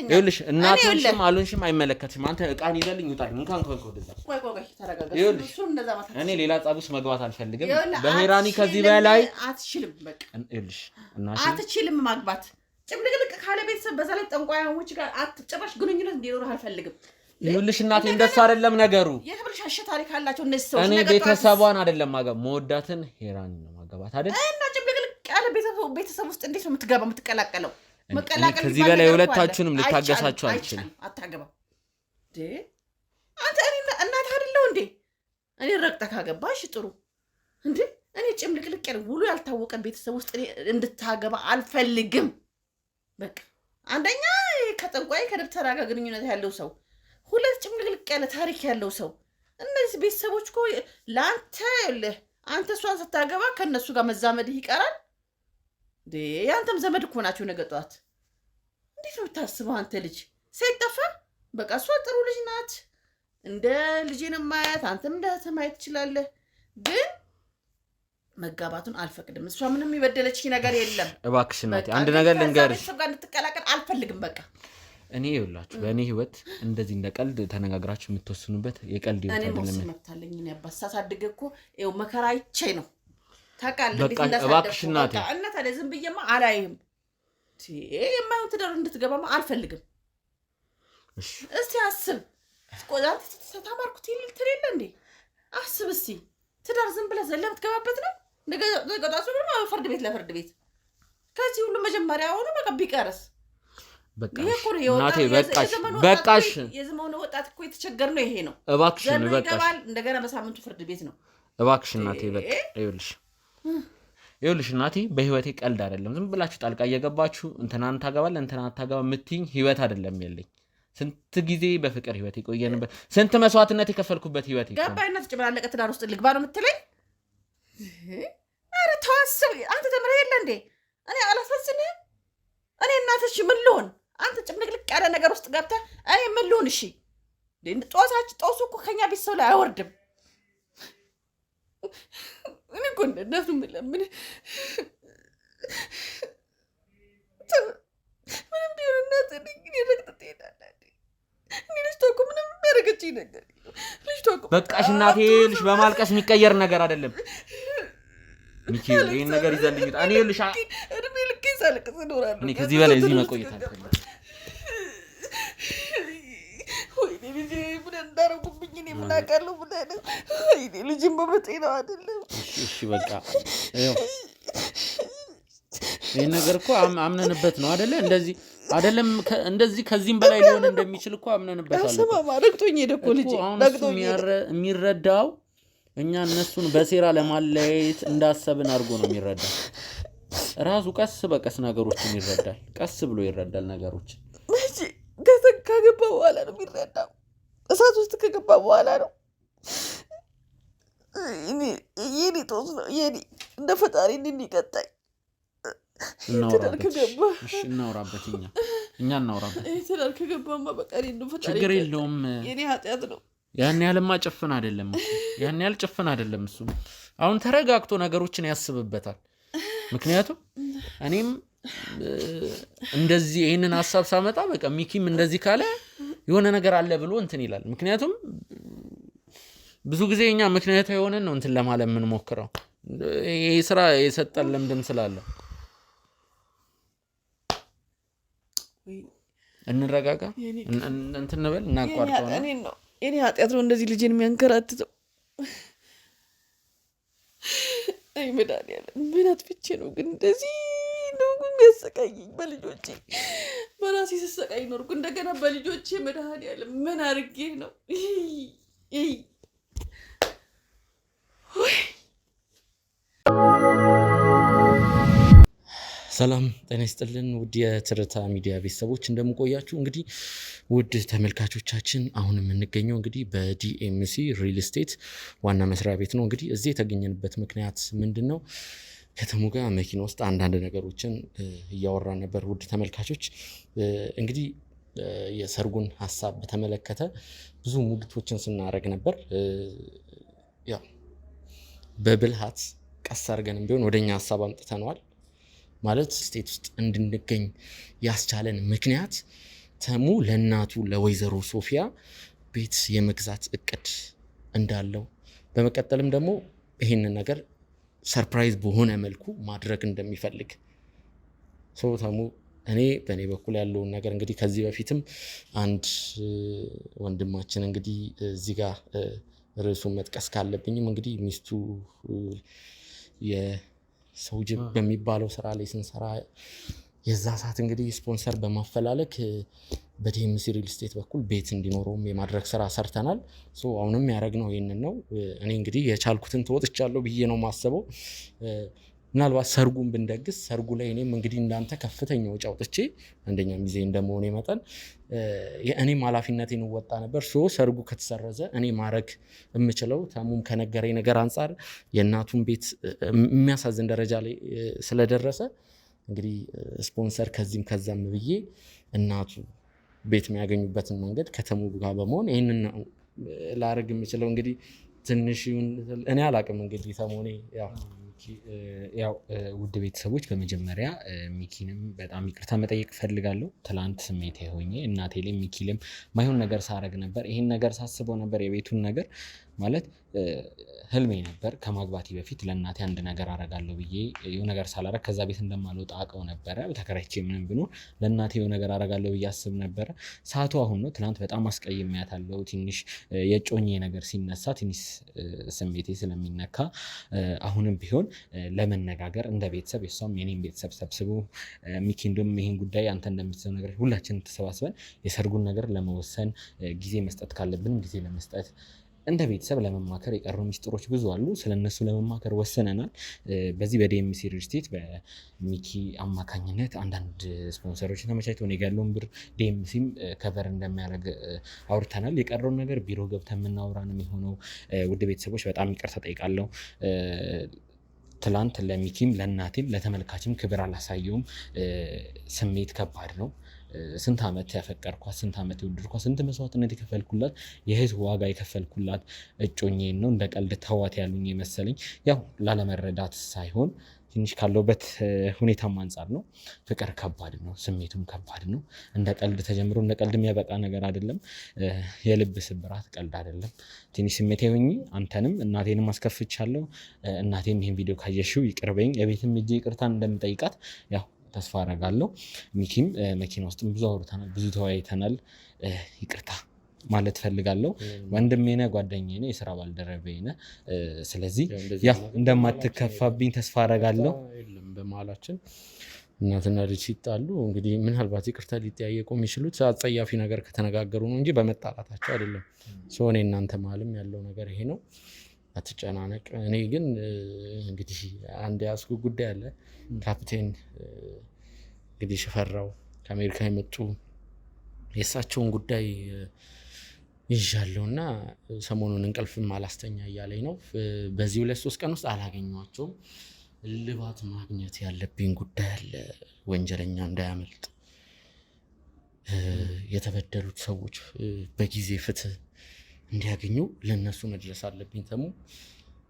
ይኸውልሽ እናትሽም አሉንሽም አይመለከትሽም አንተ እቃን ይዘልኝ ውጣልኝ እንኳን ወደዛ ቆይ ተረጋጋ እሱን እንደዛ ማለት እኔ ሌላ ጻብ ውስጥ መግባት አልፈልግም በሄራኒ ከዚህ በላይ አትችልም በቃ ይኸውልሽ እናቴ አትችልም ማግባት ጭምልቅልቅ ካለ ቤተሰብ በዛ ላይ ጠንቋዮች ጋር አትጨራሽ ግንኙነት እንዲኖር አልፈልግም ይኸውልሽ እናቴ እንደሱ አይደለም ነገሩ የብልሻሽ ታሪክ አላቸው እነዚህ ሰዎች እኔ ቤተሰቧን አይደለም ማገባ መወዳትን ሄራኒ ነው ማገባት አይደል እና ጭምልቅልቅ ያለ ቤተሰብ ውስጥ እንዴት ነው የምትገባው የምትቀላቀለው መቀላቀል ከዚህ በላይ ሁለታችሁንም ልታገሳችሁ አልችልም አታገባም አንተ እኔ እናት አይደለው እንዴ እኔ ረቅጠህ ካገባሽ ጥሩ እንዴ እኔ ጭምልቅልቅ ያለ ውሉ ያልታወቀ ቤተሰብ ውስጥ እንድታገባ አልፈልግም በቃ አንደኛ ከጠንቋይ ከደብተራ ጋር ግንኙነት ያለው ሰው ሁለት ጭምልቅልቅ ያለ ታሪክ ያለው ሰው እነዚህ ቤተሰቦች እኮ ለአንተ አንተ እሷን ስታገባ ከእነሱ ጋር መዛመድህ ይቀራል ያንተም ዘመድ እኮ ናቸው ነገ ጠዋት እንዴት ነው የምታስበው አንተ ልጅ ሴት ጠፋ በቃ እሷ ጥሩ ልጅ ናት እንደ ልጄን ማያት አንተም እንደ እህትህ ማየት ትችላለህ ግን መጋባቱን አልፈቅድም እሷ ምንም የበደለች ነገር የለም እባክሽ እናቴ አንድ ነገር ልንገርሽ ቤተሰብ ጋር እንድትቀላቀል አልፈልግም በቃ እኔ ይኸውላችሁ በእኔ ህይወት እንደዚህ እንደ ቀልድ ተነጋግራችሁ የምትወስኑበት የቀልድ ህይወት አይደለም እኔ መታለኝ ነው ያባሳሳድገ እኮ ይኸው መከራ አይቼ ነው ታውቃለህ በቃ እባክሽ እናቴ እናት አለ ዝም ብዬማ አላይም የማይሆን ትዳር እንድትገባማ አልፈልግም እሺ እስቲ አስብ ቆዳት ተማርኩት ይል ትሬለ እንዴ አስብ እስቲ ትዳር ዝም ብለህ ዘለ የምትገባበት ነው። ነገጣሱ ደግሞ ፍርድ ቤት ለፍርድ ቤት ከዚህ ሁሉ መጀመሪያ ሆኖ በቃ ቢቀርስ እናቴ በቃሽ። የዘመኑ ወጣት እኮ የተቸገር ነው። ይሄ ነው እባክሽን በቃሽ። እንደገና በሳምንቱ ፍርድ ቤት ነው። እባክሽ እናቴ በቃ ይኸውልሽ እናቴ በህይወቴ ቀልድ አይደለም። ዝም ብላችሁ ጣልቃ እየገባችሁ እንትናን ታገባለህ እንትና ታገባ የምትይኝ ህይወት አይደለም ያለኝ። ስንት ጊዜ በፍቅር ህይወት የቆየንበት ስንት መስዋዕትነት የከፈልኩበት ህይወት ይቆም ገባይነት ጭምራለቀ ትዳር ውስጥ ልግባ ነው የምትለኝ? ኧረ ተዋስብ አንተ ተምረህ የለ እንዴ? እኔ አላሳዝንህም? እኔ እናትሽ ምን ልሆን? አንተ ጭምልቅልቅ ያለ ነገር ውስጥ ገብተህ እኔ ምን ልሆን? እሺ ጦሱ እኮ ከኛ ቤተሰብ ላይ አይወርድም። እኔ እኮ እንደነሱ ምንም ቢሆን እናት ረግጥ ትሄዳለህ። ልጅቷ እኮ ምንም ያደረገችኝ ነገር ልጅቷ እኮ በቃሽ እናቴ። ልጅ በማልቀስ የሚቀየር ነገር አይደለም። ሚኪ ይሄን ነገር ይዘልኝ እኔ ልሽ እድሜ ልክ ሳልቅስ እኖራለሁ። እኔ ከዚህ በላይ እዚህ መቆየት አልፈልግም። ወይኔ ልጄ ምን እንዳደረጉብኝ እኔ ምን አውቃለሁ ብለህ ነው? ወይኔ ልጅም በጤናው አይደለም። እሺ በቃ ይሄን ነገር እኮ አምነንበት ነው አይደለ? እንደዚህ አይደለም እንደዚህ ከዚህም በላይ ሊሆን እንደሚችል እኮ አምነንበታል። አሰማማ ረግጦኝ ሄደ እኮ ልጄ ረግጦኝ የሚረዳው እኛ እነሱን በሴራ ለማለያየት እንዳሰብን አድርጎ ነው የሚረዳው። ራሱ ቀስ በቀስ ነገሮችን ይረዳል። ቀስ ብሎ ይረዳል ነገሮች። ከገባ በኋላ ነው የሚረዳው። እሳት ውስጥ ከገባ በኋላ ነው። የኔ ጦስ ነው የኔ እንደ ፈጣሪ እንዲቀጣኝ እናውራበት እኛ እናውራበት። ትዳር ከገባማ በቃ እንደ ፈጣሪ ችግር የለውም። የኔ ኃጢአት ነው። ያን ያህልማ ጭፍን አይደለም እሱ። ያን ያህል ጭፍን አይደለም እሱ። አሁን ተረጋግቶ ነገሮችን ያስብበታል። ምክንያቱም እኔም እንደዚህ ይሄንን ሐሳብ ሳመጣ በቃ ሚኪም እንደዚህ ካለ የሆነ ነገር አለ ብሎ እንትን ይላል። ምክንያቱም ብዙ ጊዜ እኛ ምክንያቱ የሆነን ነው እንትን ለማለት ምን ሞክረው ይሄ ስራ የሰጠን ልምድም ስላለ እንረጋጋ እንትን እንበል እናቋርጠው ነው። የኔ ኃጢአት ነው እንደዚህ ልጅን የሚያንከራትተው። አይ መድኃኒዓለም ምን አጥፍቼ ነው ግን እንደዚህ ነው የሚያሰቃየኝ? በልጆቼ በራሴ ስሰቃይ ኖርኩ። እንደገና በልጆቼ መድኃኒዓለም ምን አድርጌ ነው? ሰላም ጤና ይስጥልን ውድ የትርታ ሚዲያ ቤተሰቦች እንደምቆያችሁ። እንግዲህ ውድ ተመልካቾቻችን አሁን የምንገኘው እንግዲህ በዲኤምሲ ሪል ስቴት ዋና መስሪያ ቤት ነው። እንግዲህ እዚህ የተገኘንበት ምክንያት ምንድን ነው? ከተሙ ጋር መኪና ውስጥ አንዳንድ ነገሮችን እያወራ ነበር። ውድ ተመልካቾች እንግዲህ የሰርጉን ሀሳብ በተመለከተ ብዙ ሙግቶችን ስናደርግ ነበር። ያው በብልሃት ቀስ አድርገንም ቢሆን ወደኛ ሀሳብ አምጥተነዋል። ማለት ስቴት ውስጥ እንድንገኝ ያስቻለን ምክንያት ተሙ ለእናቱ ለወይዘሮ ሶፊያ ቤት የመግዛት እቅድ እንዳለው በመቀጠልም ደግሞ ይሄንን ነገር ሰርፕራይዝ በሆነ መልኩ ማድረግ እንደሚፈልግ ተሙ እኔ በእኔ በኩል ያለውን ነገር እንግዲህ ከዚህ በፊትም አንድ ወንድማችን እንግዲህ እዚህ ጋር ርዕሱን መጥቀስ ካለብኝም እንግዲህ ሚስቱ ሰው ጅብ በሚባለው ስራ ላይ ስንሰራ የዛ ሰዓት እንግዲህ ስፖንሰር በማፈላለግ በዲኤምሲ ሪል ስቴት በኩል ቤት እንዲኖረውም የማድረግ ስራ ሰርተናል። አሁንም ያደረግነው ይህንን ነው። እኔ እንግዲህ የቻልኩትን ተወጥቻለሁ ብዬ ነው ማስበው። ምናልባት ሰርጉን ብንደግስ ሰርጉ ላይ እኔም እንግዲህ እንዳንተ ከፍተኛ ወጪ አውጥቼ አንደኛ ሚዜ እንደመሆኔ መጠን እኔም ኃላፊነቴን እወጣ ነበር። ሰርጉ ከተሰረዘ እኔ ማድረግ የምችለው ተሙም ከነገረኝ ነገር አንጻር የእናቱን ቤት የሚያሳዝን ደረጃ ላይ ስለደረሰ እንግዲህ ስፖንሰር ከዚህም ከዛም ብዬ እናቱ ቤት የሚያገኙበትን መንገድ ከተሙ ጋር በመሆን ይህንን ላደርግ የምችለው እንግዲህ ትንሽ እኔ አላቅም እንግዲህ ተሙኔ ያው ውድ ቤተሰቦች በመጀመሪያ ሚኪንም በጣም ይቅርታ መጠየቅ ፈልጋለሁ። ትላንት ስሜት ሆኜ እናቴ ላይ ሚኪልም ማይሆን ነገር ሳረግ ነበር። ይሄን ነገር ሳስበው ነበር የቤቱን ነገር ማለት ህልሜ ነበር ከማግባቴ በፊት ለእናቴ አንድ ነገር አረጋለሁ ብዬ የሆነ ነገር ሳላረግ ከዛ ቤት እንደማልወጣ አውቀው ነበረ። ተከራይቼ ምንም ብኖር ለእናቴ የሆነ ነገር አረጋለሁ ብዬ አስብ ነበረ። ሰዓቱ አሁን ነው። ትናንት በጣም አስቀይሜያታለሁ። ትንሽ የጮኜ ነገር ሲነሳ ትንሽ ስሜቴ ስለሚነካ አሁንም ቢሆን ለመነጋገር እንደ ቤተሰብ የሷም የኔም ቤተሰብ ሰብስቦ ሚኪ እንደውም ይህን ጉዳይ አንተ እንደምትሰው ነገር ሁላችንም ተሰባስበን የሰርጉን ነገር ለመወሰን ጊዜ መስጠት ካለብን ጊዜ ለመስጠት እንደ ቤተሰብ ለመማከር የቀሩ ሚስጥሮች ብዙ አሉ። ስለነሱ ለመማከር ወሰነናል። በዚህ በዲኤምሲ ሪል ስቴት በሚኪ አማካኝነት አንዳንድ ስፖንሰሮች ተመቻችተው እኔ ጋ ያለውን ብር ዲኤምሲም ከቨር እንደሚያደርግ አውርተናል። የቀረውን ነገር ቢሮ ገብተን የምናወራ ነው የሚሆነው። ውድ ቤተሰቦች በጣም ይቅርታ ጠይቃለሁ። ትላንት ለሚኪም ለእናቴም ለተመልካችም ክብር አላሳየውም። ስሜት ከባድ ነው። ስንት ዓመት ያፈቀርኳት፣ ስንት ዓመት የወደድኳት፣ ስንት መስዋዕትነት የከፈልኩላት የህይወት ዋጋ የከፈልኩላት እጮኜን ነው እንደ ቀልድ ተዋት ያሉኝ የመሰለኝ። ያው ላለመረዳት ሳይሆን ትንሽ ካለውበት ሁኔታም አንጻር ነው። ፍቅር ከባድ ነው፣ ስሜቱም ከባድ ነው። እንደ ቀልድ ተጀምሮ እንደ ቀልድ የሚያበቃ ነገር አይደለም። የልብ ስብራት ቀልድ አይደለም። ትንሽ ስሜት ሆኜ አንተንም እናቴንም አስከፍቻለሁ። እናቴም ይህን ቪዲዮ ካየሽው ይቅር በይኝ፣ የቤትም ሂጄ ይቅርታን እንደምጠይቃት ያው ተስፋ አደርጋለሁ። ሚኪም መኪና ውስጥም ብዙ አውርተናል፣ ብዙ ተወያይተናል። ይቅርታ ማለት ፈልጋለሁ። ወንድሜ ነህ፣ ጓደኛዬ ነህ፣ የስራ ባልደረባዬ ነህ። ስለዚህ ያው እንደማትከፋብኝ ተስፋ አደርጋለሁ። በመሀላችን እናትና ልጅ ሲጣሉ እንግዲህ ምናልባት ይቅርታ ሊጠያየቁ የሚችሉት አጸያፊ ነገር ከተነጋገሩ ነው እንጂ በመጣላታቸው አይደለም። እኔ እናንተ መሀልም ያለው ነገር ይሄ ነው። አትጨናነቅ። እኔ ግን እንግዲህ አንድ ያስኩ ጉዳይ አለ። ካፕቴን እንግዲህ ሽፈራው ከአሜሪካ የመጡ የእሳቸውን ጉዳይ ይዣለሁ እና ሰሞኑን እንቅልፍም አላስተኛ እያለኝ ነው። በዚህ 2-3 ቀን ውስጥ አላገኘኋቸውም። እልባት ማግኘት ያለብኝ ጉዳይ አለ። ወንጀለኛ እንዳያመልጥ፣ የተበደሉት ሰዎች በጊዜ ፍትህ እንዲያገኙ ለነሱ መድረስ አለብኝ። ተሙ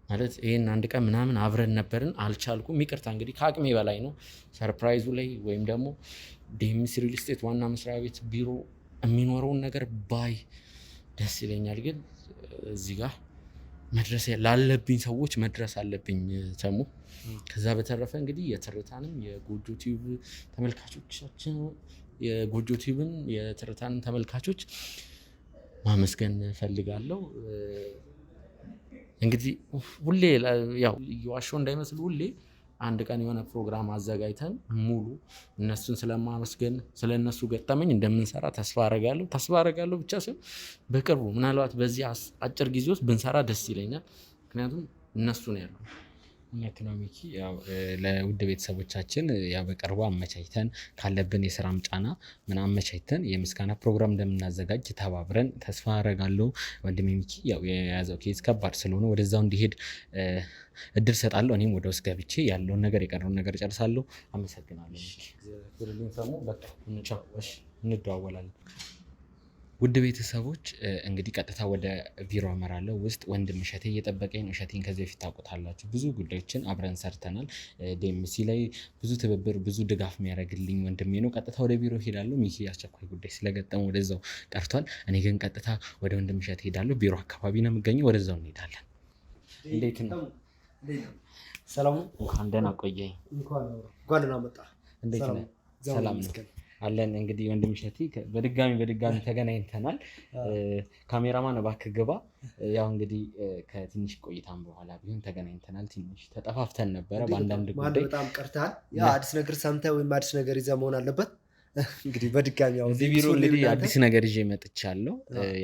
ማለት ይህን አንድ ቀን ምናምን አብረን ነበርን፣ አልቻልኩም። ይቅርታ እንግዲህ ከአቅሜ በላይ ነው። ሰርፕራይዙ ላይ ወይም ደግሞ ዲኤምሲ ሪል ስቴት ዋና መስሪያ ቤት ቢሮ የሚኖረውን ነገር ባይ ደስ ይለኛል። ግን እዚህ ጋር መድረስ ላለብኝ ሰዎች መድረስ አለብኝ ተሙ። ከዛ በተረፈ እንግዲህ የትርታንም የጎጆ ቲዩብ ተመልካቾቻችን የጎጆ ቲዩብን የትርታንን ተመልካቾች ማመስገን ፈልጋለሁ። እንግዲህ ሁሌ ያው የዋሾ እንዳይመስል ሁሌ አንድ ቀን የሆነ ፕሮግራም አዘጋጅተን ሙሉ እነሱን ስለማመስገን ስለነሱ ገጠመኝ እንደምንሰራ ተስፋ አረጋለሁ ብቻ ሲሆን በቅርቡ ምናልባት በዚህ አጭር ጊዜ ውስጥ ብንሰራ ደስ ይለኛል። ምክንያቱም እነሱ ነው ያለው። እውነት ነው ሚኪ። ያው ለውድ ቤተሰቦቻችን ያው በቅርቡ አመቻችተን ካለብን የስራም ጫና ምን አመቻችተን የምስጋና ፕሮግራም እንደምናዘጋጅ ተባብረን ተስፋ አረጋለሁ። ወንድሜ ሚኪ ያው የያዘው ኬዝ ከባድ ስለሆነ ወደዛው እንዲሄድ እድል ሰጣለሁ። እኔም ወደ ውስጥ ገብቼ ያለውን ነገር የቀረውን ነገር ጨርሳለሁ። አመሰግናለሁ። እንደዋወላለን። ውድ ቤተሰቦች እንግዲህ ቀጥታ ወደ ቢሮ አመራለሁ። ውስጥ ወንድም እሸቴ እየጠበቀኝ ነው። እሸቴን ከዚህ በፊት ታውቁታላችሁ። ብዙ ጉዳዮችን አብረን ሰርተናል። ዲኤምሲ ላይ ብዙ ትብብር፣ ብዙ ድጋፍ የሚያደርግልኝ ወንድሜ ነው። ቀጥታ ወደ ቢሮ ሄዳለሁ። ሚኪ አስቸኳይ ጉዳይ ስለገጠመው ወደዛው ቀርቷል። እኔ ግን ቀጥታ ወደ ወንድም እሸቴ ሄዳለሁ። ቢሮ አካባቢ ነው የምገኘው። ወደዛው እንሄዳለን። እንዴት ነው? ሰላም። እንኳን ደህና ቆየኝ። እንኳን ደህና መጣ። እንዴት ነው? ሰላም ነው አለን። እንግዲህ ወንድም እሸቴ በድጋሚ ተገናኝተናል። ካሜራማን እባክህ ግባ። ያው እንግዲህ ከትንሽ ቆይታም በኋላ ቢሆን ተገናኝተናል። ትንሽ ተጠፋፍተን ነበረ በአንዳንድ ጉዳይ። በጣም ቀርተሃል። ያ አዲስ ነገር ሰምተህ ወይም አዲስ ነገር ይዘህ መሆን አለበት። እንግዲህ በድጋሚ ያው እዚህ ቢሮ እንግዲህ አዲስ ነገር ይዤ መጥቻለሁ።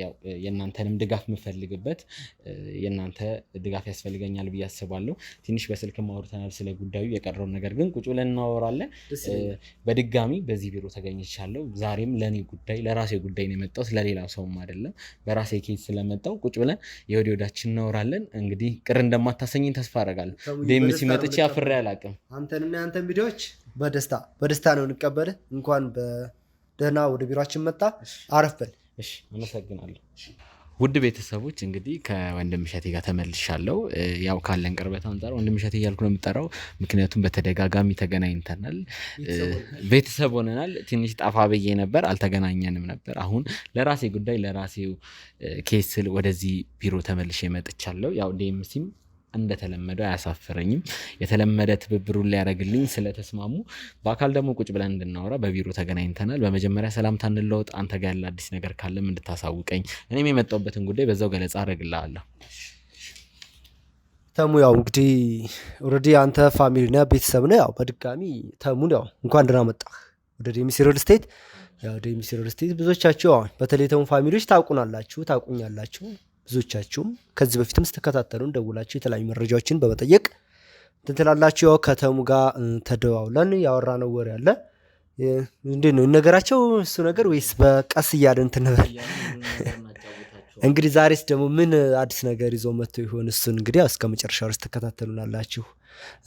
ያው የእናንተንም ድጋፍ የምፈልግበት የእናንተ ድጋፍ ያስፈልገኛል ብዬ አስባለሁ። ትንሽ በስልክ አውርተናል ስለ ጉዳዩ። የቀረውን ነገር ግን ቁጭ ብለን እናወራለን። በድጋሚ በዚህ ቢሮ ተገኝቻለሁ። ዛሬም ለእኔ ጉዳይ ለራሴ ጉዳይ ነው የመጣሁት፣ ለሌላ ሰውም አይደለም። በራሴ ኬዝ ስለመጣሁ ቁጭ ብለን የወዲወዳችን እናወራለን። እንግዲህ ቅር እንደማታሰኘኝ ተስፋ አደርጋለሁ። ዲኤምሲ መጥቼ አፍሬ አላውቅም። አንተንና የአንተን ቪዲዮዎች በደስታ ነው እንቀበልህ። እንኳን በደህና ወደ ቢሮችን መጣ። አረፍ በል። እሺ፣ አመሰግናለሁ። ውድ ቤተሰቦች እንግዲህ ከወንድም እሸቴ ጋር ተመልሻለሁ። ያው ካለን ቅርበት አንጻር ወንድም እሸቴ እያልኩ ነው የምጠራው፣ ምክንያቱም በተደጋጋሚ ተገናኝተናል፣ ቤተሰብ ሆነናል። ትንሽ ጠፋ ብዬ ነበር፣ አልተገናኘንም ነበር። አሁን ለራሴ ጉዳይ ለራሴው ኬስ ስል ወደዚህ ቢሮ ተመልሼ መጥቻለሁ። ያው ዴምሲም እንደተለመደው አያሳፍረኝም። የተለመደ ትብብሩን ሊያደርግልኝ ስለተስማሙ በአካል ደግሞ ቁጭ ብለን እንድናወራ በቢሮ ተገናኝተናል። በመጀመሪያ ሰላምታ እንለወጥ። አንተ ጋር ያለ አዲስ ነገር ካለም እንድታሳውቀኝ፣ እኔም የመጣሁበትን ጉዳይ በዛው ገለጻ አደርግልሃለሁ። ተሙ ያው እንግዲህ ኦልሬዲ አንተ ፋሚሊ ነህ፣ ቤተሰብ ነህ። ያው በድጋሚ ተሙን ያው እንኳን ደህና መጣህ ወደ ዴምሲ ሪል ስቴት። ያው ዴምሲ ሪል ስቴት ብዙዎቻችሁ በተለይ ተሙ ፋሚሊዎች ታውቁኛላችሁ። ብዙዎቻችሁም ከዚህ በፊትም ስተከታተሉን ደውላችሁ የተለያዩ መረጃዎችን በመጠየቅ ትላላችሁ። ያው ከተሙ ጋር ተደዋውለን ያወራነው ወሬ አለ። እንዴት ነው ነገራቸው እሱ ነገር ወይስ በቀስ እያልን ትነበል? እንግዲህ ዛሬስ ደግሞ ምን አዲስ ነገር ይዞ መጥቶ ይሆን? እሱን እንግዲህ እስከ መጨረሻው ድረስ ትከታተሉናላችሁ።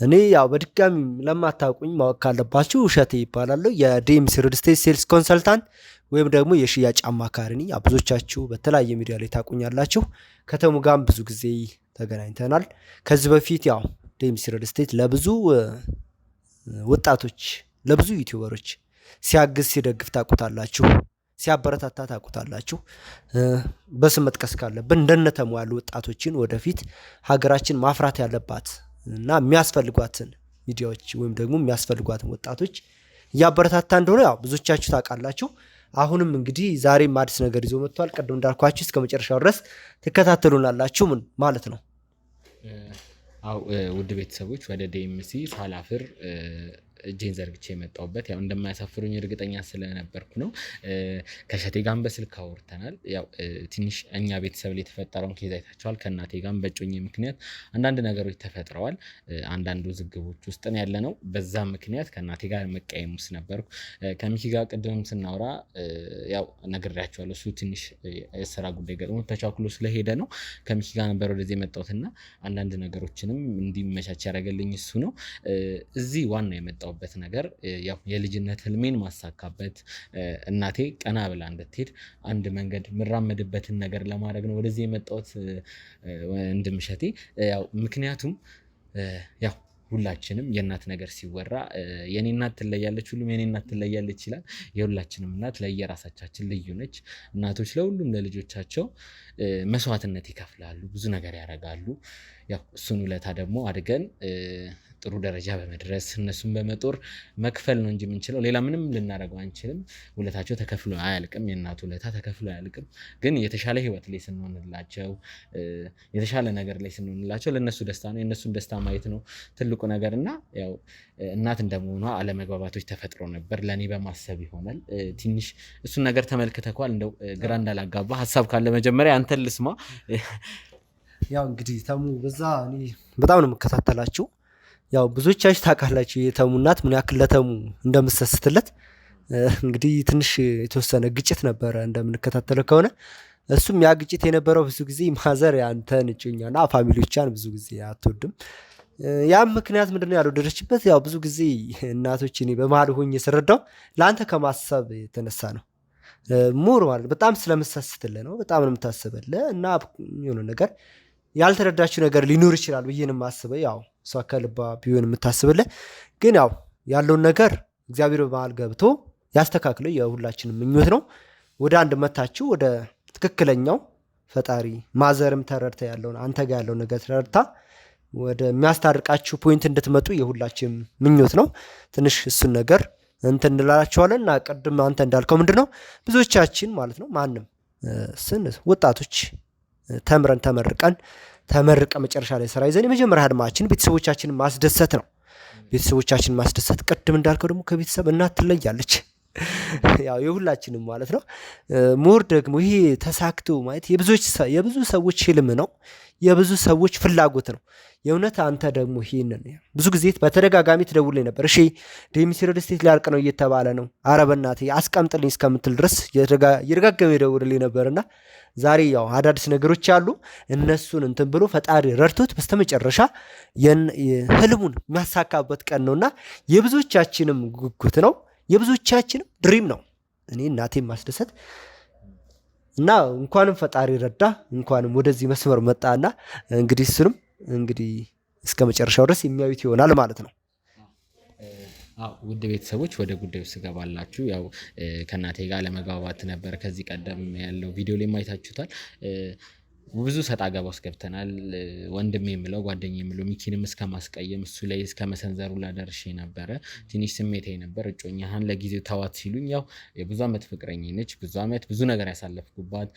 እኔ ያው በድጋሚ ለማታውቁኝ ማወቅ ካለባችሁ እሸቴ ይባላለሁ። የዴምሲ ሪል ስቴት ሴልስ ኮንሰልታንት ወይም ደግሞ የሽያጭ አማካሪ ነኝ። ብዙዎቻችሁ በተለያየ ሚዲያ ላይ ታውቁኛላችሁ። ከተሙ ጋርም ብዙ ጊዜ ተገናኝተናል። ከዚህ በፊት ያው ዴምሲ ሪል ስቴት ለብዙ ወጣቶች ለብዙ ዩቲዩበሮች ሲያግዝ ሲደግፍ ታውቁታላችሁ፣ ሲያበረታታ ታውቁታላችሁ። በስም መጥቀስ ካለብን እንደነተሙ ያሉ ወጣቶችን ወደፊት ሀገራችን ማፍራት ያለባት እና የሚያስፈልጓትን ሚዲያዎች ወይም ደግሞ የሚያስፈልጓትን ወጣቶች እያበረታታ እንደሆነ ያው ብዙዎቻችሁ ታውቃላችሁ። አሁንም እንግዲህ ዛሬም አዲስ ነገር ይዞ መጥቷል። ቀደም እንዳልኳችሁ እስከ መጨረሻው ድረስ ትከታተሉናላችሁ ማለት ነው። አው ውድ ቤተሰቦች ወደ ዴምሲ ሳላፍር እጄን ዘርግቼ የመጣሁበት ያው እንደማያሳፍሩኝ እርግጠኛ ስለነበርኩ ነው። ከእሸቴ ጋርም በስልክ አውርተናል። ያው ትንሽ እኛ ቤተሰብ ላይ የተፈጠረውን ኬዝ አይታችኋል። ከእናቴ ጋርም በጮኜ ምክንያት አንዳንድ ነገሮች ተፈጥረዋል። አንዳንድ ውዝግቦች ውስጥ ነው ያለ ነው። በዛ ምክንያት ከእናቴ ጋር መቀየም ውስጥ ነበርኩ። ከሚኪ ጋር ቅድምም ስናወራ ያው ነግሬያቸዋለሁ። እሱ ትንሽ የስራ ጉዳይ ገጥሞ ተቻኩሎ ስለሄደ ነው ከሚኪ ጋር ነበር ወደዚህ የመጣሁትና አንዳንድ ነገሮችንም እንዲመቻች ያደረገልኝ እሱ ነው። እዚህ ዋና የመጣሁበት ነገር ያው የልጅነት ህልሜን ማሳካበት እናቴ ቀና ብላ እንድትሄድ አንድ መንገድ ምራመድበትን ነገር ለማድረግ ነው ወደዚህ የመጣሁት ወንድም እሸቴ። ያው ምክንያቱም ያው ሁላችንም የእናት ነገር ሲወራ የኔ እናት ትለያለች፣ ሁሉም የኔ እናት ትለያለች ይላል። የሁላችንም እናት ለየራሳችን ልዩ ነች። እናቶች ለሁሉም ለልጆቻቸው መስዋዕትነት ይከፍላሉ፣ ብዙ ነገር ያደርጋሉ። ያው እሱን ውለታ ደግሞ አድገን ጥሩ ደረጃ በመድረስ እነሱን በመጦር መክፈል ነው እንጂ የምንችለው ሌላ ምንም ልናደርገው አንችልም። ውለታቸው ተከፍሎ አያልቅም፣ የእናት ውለታ ተከፍሎ አያልቅም። ግን የተሻለ ህይወት ላይ ስንሆንላቸው፣ የተሻለ ነገር ላይ ስንሆንላቸው ለእነሱ ደስታ ነው፣ የእነሱን ደስታ ማየት ነው ትልቁ ነገር እና ያው እናት እንደመሆኗ አለመግባባቶች ተፈጥሮ ነበር። ለእኔ በማሰብ ይሆናል ትንሽ እሱን ነገር ተመልክተኳል። እንደው ግራ እንዳላጋባ ሀሳብ ካለ መጀመሪያ አንተን ልስማ። ያው እንግዲህ ተሙ በዛ እኔ በጣም ነው የምከታተላችሁ። ያው ብዙዎቻችሁ ታውቃላችሁ የተሙ እናት ምን ያክል ለተሙ እንደምትሰስትለት። እንግዲህ ትንሽ የተወሰነ ግጭት ነበረ እንደምንከታተለው ከሆነ። እሱም ያ ግጭት የነበረው ብዙ ጊዜ ማዘር ያንተን እጮኛና ፋሚሊዎቿን ብዙ ጊዜ አትወድም። ያም ምክንያት ምንድነው ያልወደደችበት ያው ብዙ ጊዜ እናቶች እኔ በመሀል ሆኜ ስረዳው ለአንተ ከማሰብ የተነሳ ነው። ሙር ማለት በጣም ስለምትሰስትልህ ነው፣ በጣም ነው የምታስብልህ እና የሆነ ነገር ያልተረዳችው ነገር ሊኖር ይችላል ብዬ ነው የማስበው። ያው እሷ ከልባ ቢሆን የምታስብልህ ግን ያው ያለውን ነገር እግዚአብሔር በመሃል ገብቶ ያስተካክለው የሁላችንም ምኞት ነው። ወደ አንድ መታችሁ ወደ ትክክለኛው ፈጣሪ ማዘርም ተረድታ ያለውን አንተ ጋር ያለውን ነገር ተረድታ ወደ የሚያስታርቃችሁ ፖይንት እንድትመጡ የሁላችንም ምኞት ነው። ትንሽ እሱን ነገር እንትን እንላችኋለን እና ቅድም አንተ እንዳልከው ምንድነው ብዙዎቻችን ማለት ነው ማንም ወጣቶች ተምረን ተመርቀ መጨረሻ ላይ ስራ ይዘን የመጀመሪያ ህልማችን ቤተሰቦቻችንን ማስደሰት ነው። ቤተሰቦቻችንን ማስደሰት ቅድም እንዳልከው ደግሞ ከቤተሰብ እናት ትለያለች። ያው የሁላችንም ማለት ነው። ሞር ደግሞ ይሄ ተሳክቶ ማለት የብዙ ሰዎች ህልም ነው፣ የብዙ ሰዎች ፍላጎት ነው። የእውነት አንተ ደግሞ ይሄንን ብዙ ጊዜ በተደጋጋሚ ትደውልልኝ ነበር። እሺ ዴምሲ ሪል ስቴት ሊያልቅ ነው እየተባለ ነው፣ ኧረ በእናትህ አስቀምጥልኝ እስከምትል ድረስ እየደጋገመ ይደውልልኝ ነበርና ዛሬ ያው አዳዲስ ነገሮች አሉ። እነሱን እንትን ብሎ ፈጣሪ ረድቶት በስተመጨረሻ ህልሙን የሚያሳካበት ቀን ነውና የብዙዎቻችንም ጉጉት ነው፣ የብዙዎቻችንም ድሪም ነው። እኔ እናቴን ማስደሰት እና እንኳንም ፈጣሪ ረዳ፣ እንኳንም ወደዚህ መስመር መጣና እንግዲህ እሱንም እንግዲህ እስከ መጨረሻው ድረስ የሚያዩት ይሆናል ማለት ነው። ውድ ቤተሰቦች ወደ ጉዳዩ ስገባላችሁ ያው ከእናቴ ጋር ለመግባባት ነበር። ከዚህ ቀደም ያለው ቪዲዮ ላይ ማየታችሁታል። ብዙ ሰጣ ገባ ውስጥ ገብተናል። ወንድም የምለው ጓደኛ የምለው ሚኪንም እስከ ማስቀየም እሱ ላይ እስከ መሰንዘሩ ላደርሼ ነበረ። ትንሽ ስሜታዊ ነበር። እጮኛህን ለጊዜው ተዋት ሲሉኝ ያው የብዙ ዓመት ፍቅረኛ ነች። ብዙ ዓመት ብዙ ነገር ያሳለፍኩባት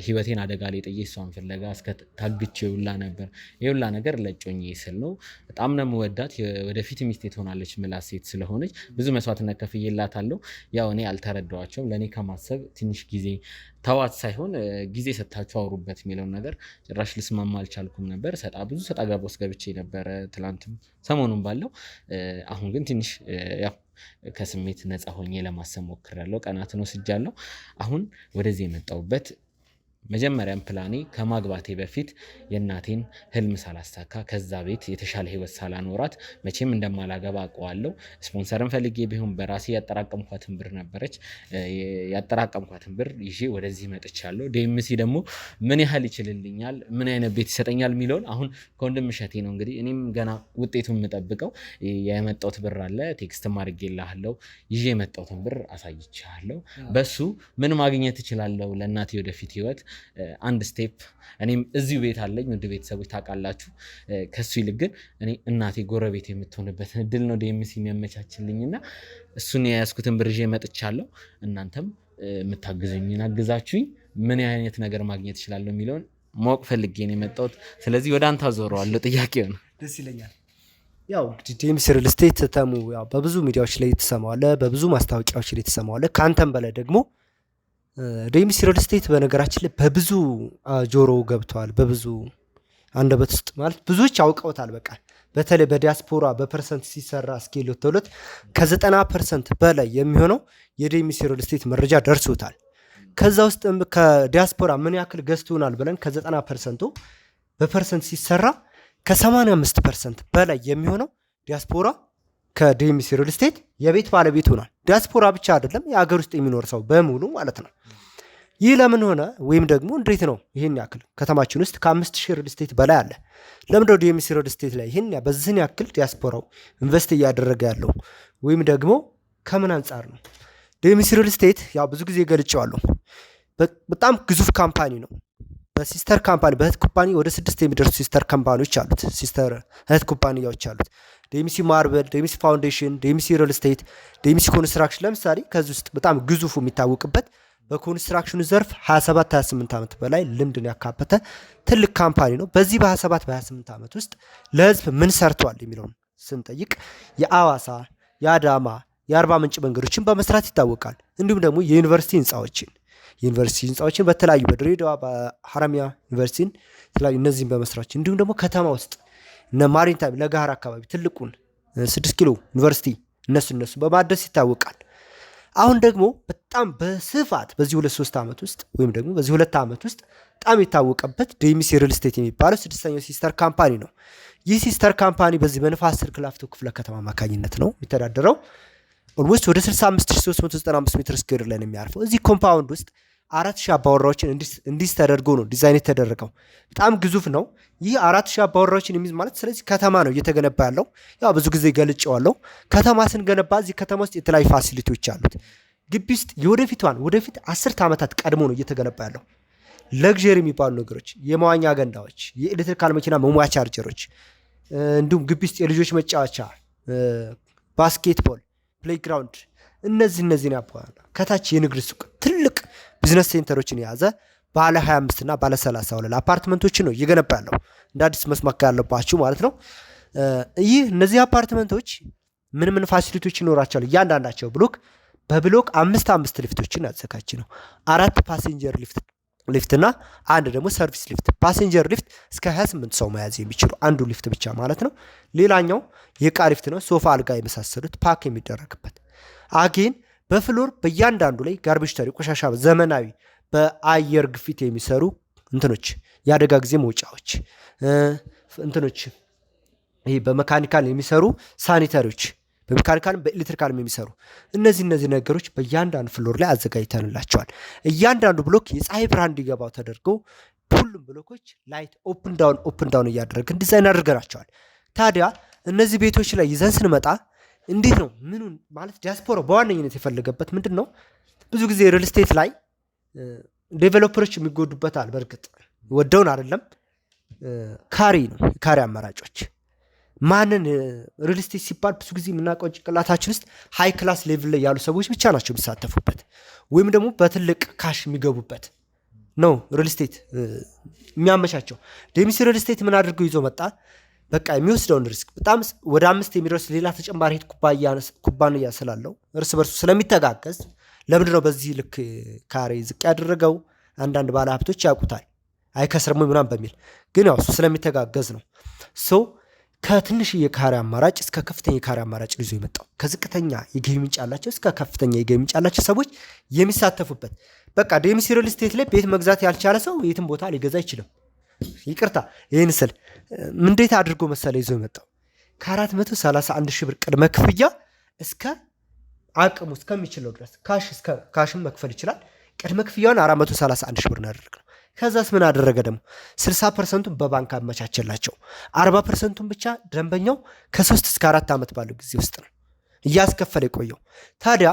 ህይወቴን አደጋ ላይ ጥዬ እሷን ፍለጋ እስከ ታግቼ ሁላ ነበር። የሁላ ነገር ለእጮኛዬ ስል ነው። በጣም ነው የምወዳት። ወደፊት ሚስቴ ትሆናለች ምላት ሴት ስለሆነች ብዙ መስዋዕትነት ከፍዬላታለሁ። ያው እኔ አልተረዳኋቸውም። ለእኔ ከማሰብ ትንሽ ጊዜ ተዋት ሳይሆን ጊዜ ሰጥታችሁ አውሩበት የሚለውን ነገር ጭራሽ ልስማማ አልቻልኩም ነበር። ብዙ ሰጣ ገባ ውስጥ ገብቼ ነበረ ትላንትም ሰሞኑን ባለው። አሁን ግን ትንሽ ያው ከስሜት ነፃ ሆኜ ለማሰብ ሞክሬያለሁ። ቀናትን ወስጃለሁ። አሁን ወደዚህ የመጣሁበት መጀመሪያም ፕላኔ ከማግባቴ በፊት የእናቴን ህልም ሳላሳካ ከዛ ቤት የተሻለ ህይወት ሳላኖራት መቼም እንደማላገባ አውቀዋለሁ። ስፖንሰርም ፈልጌ ቢሆን በራሴ ያጠራቀምኳትን ብር ነበረች። ያጠራቀምኳትን ብር ይዤ ወደዚህ መጥቻለሁ። ዴምሲ ደግሞ ምን ያህል ይችልልኛል፣ ምን አይነት ቤት ይሰጠኛል የሚለውን አሁን ከወንድም እሸቴ ነው እንግዲህ እኔም ገና ውጤቱን የምጠብቀው። የመጣሁት ብር አለ፣ ቴክስትም አድርጌልሃለሁ። ይዤ የመጣሁትን ብር አሳይቻለሁ። በሱ ምን ማግኘት እችላለሁ ለእናቴ ወደፊት ህይወት አንድ ስቴፕ። እኔም እዚሁ ቤት አለኝ ውድ ቤተሰቦች ታውቃላችሁ። ከሱ ይልቅ ግን እኔ እናቴ ጎረቤት የምትሆንበትን እድል ነው ዴምሲ የሚያመቻችልኝና እሱን የያዝኩትን ብር ይዤ መጥቻለሁ። እናንተም የምታግዙኝን አግዛችሁኝ ምን አይነት ነገር ማግኘት እችላለሁ የሚለውን ማወቅ ፈልጌ ነው የመጣሁት። ስለዚህ ወደ አንተ አዞረዋለሁ ጥያቄው ነው። ደስ ይለኛል። ያው እንግዲህ ዴምሲ ሪል ስቴት ተሙ ያው በብዙ ሚዲያዎች ላይ ትሰማዋለህ፣ በብዙ ማስታወቂያዎች ላይ ትሰማዋለህ። ከአንተም በላይ ደግሞ ዴምሲ ሪል ስቴት በነገራችን ላይ በብዙ ጆሮ ገብተዋል። በብዙ አንደበት ውስጥ ማለት ብዙዎች ያውቀውታል። በቃ በተለይ በዲያስፖራ በፐርሰንት ሲሰራ ስኬል ተብሎት ከ90% በላይ የሚሆነው የዴምሲ ሪል ስቴት መረጃ ደርሶታል። ከዛ ውስጥ ከዲያስፖራ ምን ያክል ገዝቶናል ብለን ከ90%ቱ በፐርሰንት ሲሰራ ከ85% በላይ የሚሆነው ዲያስፖራ ከዴምሲ ሪል ስቴት የቤት ባለቤት ሆኗል። ዲያስፖራ ብቻ አይደለም የሀገር ውስጥ የሚኖር ሰው በሙሉ ማለት ነው። ይህ ለምን ሆነ ወይም ደግሞ እንዴት ነው ይህን ያክል ከተማችን ውስጥ ከ5000 ሪል ስቴት በላይ አለ። ለምንድነው ዴምሲ ሪል ስቴት ላይ ይህን በዚህን ያክል ዲያስፖራው ኢንቨስት እያደረገ ያለው ወይም ደግሞ ከምን አንጻር ነው? ዴምሲ ሪል ስቴት ያው ብዙ ጊዜ ገልጬዋለሁ። በጣም ግዙፍ ካምፓኒ ነው። በሲስተር ካምፓኒ በእህት ኩባንያ ወደ 6 የሚደርሱ ሲስተር ካምፓኒዎች አሉት። ሲስተር እህት ኩባንያዎች አሉት። ዴምሲ ማርበል፣ ዴምሲ ፋውንዴሽን፣ ዴምሲ ሪል ስቴት፣ ዴምሲ ኮንስትራክሽን ለምሳሌ ከዚህ ውስጥ በጣም ግዙፉ የሚታወቅበት በኮንስትራክሽኑ ዘርፍ 27-28 ዓመት በላይ ልምድን ያካበተ ትልቅ ካምፓኒ ነው። በዚህ በ27-28 ዓመት ውስጥ ለህዝብ ምን ሰርቷል የሚለውን ስንጠይቅ የአዋሳ፣ የአዳማ፣ የአርባ ምንጭ መንገዶችን በመስራት ይታወቃል። እንዲሁም ደግሞ የዩኒቨርሲቲ ህንፃዎችን በተለያዩ በድሬዳዋ በሐረማያ ዩኒቨርሲቲን የተለያዩ እነዚህን በመስራት እንዲሁም ደግሞ ከተማ ውስጥ እነ ማሪንታይም ለጋር አካባቢ ትልቁን 6 ኪሎ ዩኒቨርሲቲ እነሱ በማደስ ይታወቃል። አሁን ደግሞ በጣም በስፋት በዚህ 2-3 ዓመት ውስጥ ወይም ደግሞ በዚህ 2 ዓመት ውስጥ በጣም የታወቀበት ዴምሲ ሪል ስቴት የሚባለው 6ኛው ሲስተር ካምፓኒ ነው። ይህ ሲስተር ካምፓኒ በዚህ በንፋስ ስልክ ላፍቶ ክፍለ ከተማ አማካኝነት ነው የሚተዳደረው። ኦልሞስት ወደ 65395 ሜትር ስኩዌር ላይ ነው የሚያርፈው። እዚህ ኮምፓውንድ ውስጥ 4000 አባወራዎችን እንዲህ ተደርጎ ነው ዲዛይን የተደረገው። በጣም ግዙፍ ነው። ይህ 4000 አባወራዎችን የሚይዝ ማለት ስለዚህ ከተማ ነው እየተገነባ ያለው። ያው ብዙ ጊዜ ገልጬዋለሁ። ከተማ ስንገነባ እዚህ ከተማ ውስጥ የተለያዩ ፋሲሊቲዎች አሉት። ግቢ ውስጥ ወደፊት 10 ዓመታት ቀድሞ ነው እየተገነባ ያለው። ለግዠሪ የሚባሉ ነገሮች፣ የመዋኛ ገንዳዎች፣ የኤሌክትሪካል መኪና መሙያ ቻርጀሮች፣ እንዲሁም ግቢ ውስጥ የልጆች መጫወቻ፣ ባስኬትቦል፣ ፕሌይግራውንድ እነዚህን ያባዋል። ከታች የንግድ ሱቅ ትልቅ ቢዝነስ ሴንተሮችን የያዘ ባለ 25 እና ባለ 30 ወለል አፓርትመንቶችን ነው እየገነባ ያለው። እንደ አዲስ መስማት ያለባችሁ ማለት ነው። እነዚህ አፓርትመንቶች ምን ፋሲሊቲዎች ይኖራቸዋል? እያንዳንዳቸው በብሎክ 5 ሊፍቶችን ያዘጋጅ ነው። 4 ፓሴንጀር ሊፍት እና አንድ ደግሞ ሰርቪስ ሊፍት። ፓሴንጀር ሊፍት እስከ 28 ሰው መያዝ የሚችሉ አንዱ ሊፍት ብቻ ማለት ነው። ሌላኛው የዕቃ ሊፍት ነው። ሶፋ፣ አልጋ የመሳሰሉት ፓክ የሚደረግበት አጌን በፍሎር በእያንዳንዱ ላይ ጋርቤጅ ተሪ ቆሻሻ ዘመናዊ በአየር ግፊት የሚሰሩ እንትኖች የአደጋ ጊዜ መውጫዎች እንትኖች ይሄ በመካኒካል የሚሰሩ ሳኒታሪዎች በሜካኒካልም በኤሌክትሪካልም የሚሰሩ እነዚህ ነገሮች በእያንዳንዱ ፍሎር ላይ አዘጋጅተንላቸዋል። እያንዳንዱ ብሎክ የፀሐይ ብርሃን እንዲገባው ተደርጎ ሁሉም ብሎኮች ላይት ኦፕን ዳውን እያደረግን ዲዛይን አድርገናቸዋል። ታዲያ እነዚህ ቤቶች ላይ ይዘን ስንመጣ እንዴት ነው ምኑን ማለት ዲያስፖራ በዋነኝነት የፈለገበት ምንድን ነው? ብዙ ጊዜ ሪል ስቴት ላይ ዴቨሎፐሮች የሚጎዱበታል። በእርግጥ ወደውን አይደለም፣ ካሪ ነው ካሪ አማራጮች ማንን ሪል ስቴት ሲባል ብዙ ጊዜ የምናውቀው ጭንቅላታችን ውስጥ ሃይ ክላስ ሌቭል ላይ ያሉ ሰዎች ብቻ ናቸው የሚሳተፉበት ወይም ደግሞ በትልቅ ካሽ የሚገቡበት ነው ሪል ስቴት የሚያመቻቸው። ዴሚሲ ሪል ስቴት ምን አድርገው ይዞ መጣ? በቃ የሚወስደውን ሪስክ በጣም ወደ 5 የሚደርስ ሌላ ተጨማሪ ሄድ ኩባንያ ስላለው እርስ በርሱ ስለሚተጋገዝ ለምንድነው በዚህ ልክ ካሬ ዝቅ ያደረገው? አንዳንድ ባለ ሀብቶች ያውቁታል አይከስርም ምናምን በሚል ግን ያው እሱ ስለሚተጋገዝ ነው። ሶ ከትንሽ የካሬ አማራጭ እስከ ከፍተኛ የካሬ አማራጭ ይዞ የመጣው ከዝቅተኛ የገቢ ምንጭ ያላቸው እስከ ከፍተኛ የገቢ ምንጭ ያላቸው ሰዎች የሚሳተፉበት። በቃ ዴሚሲ ሪል ስቴት ላይ ቤት መግዛት ያልቻለ ሰው የትም ቦታ ሊገዛ አይችልም። ይቅርታ ይህን ስል እንዴት አድርጎ መሰለ ይዞ የመጣው ከ431 ሺህ ብር ቅድመ ክፍያ እስከ አቅሙ እስከሚችለው ድረስ ካሽም መክፈል ይችላል። ቅድመ ክፍያውን 431 ሺህ ብር ነው ያደረግነው። ከዛስ ምን አደረገ ደግሞ 60%ቱን በባንክ አመቻቸላቸው። 40%ቱን ብቻ ደንበኛው ከ3 እስከ 4 ዓመት ባለው ጊዜ ውስጥ ነው እያስከፈለ የቆየው። ታዲያ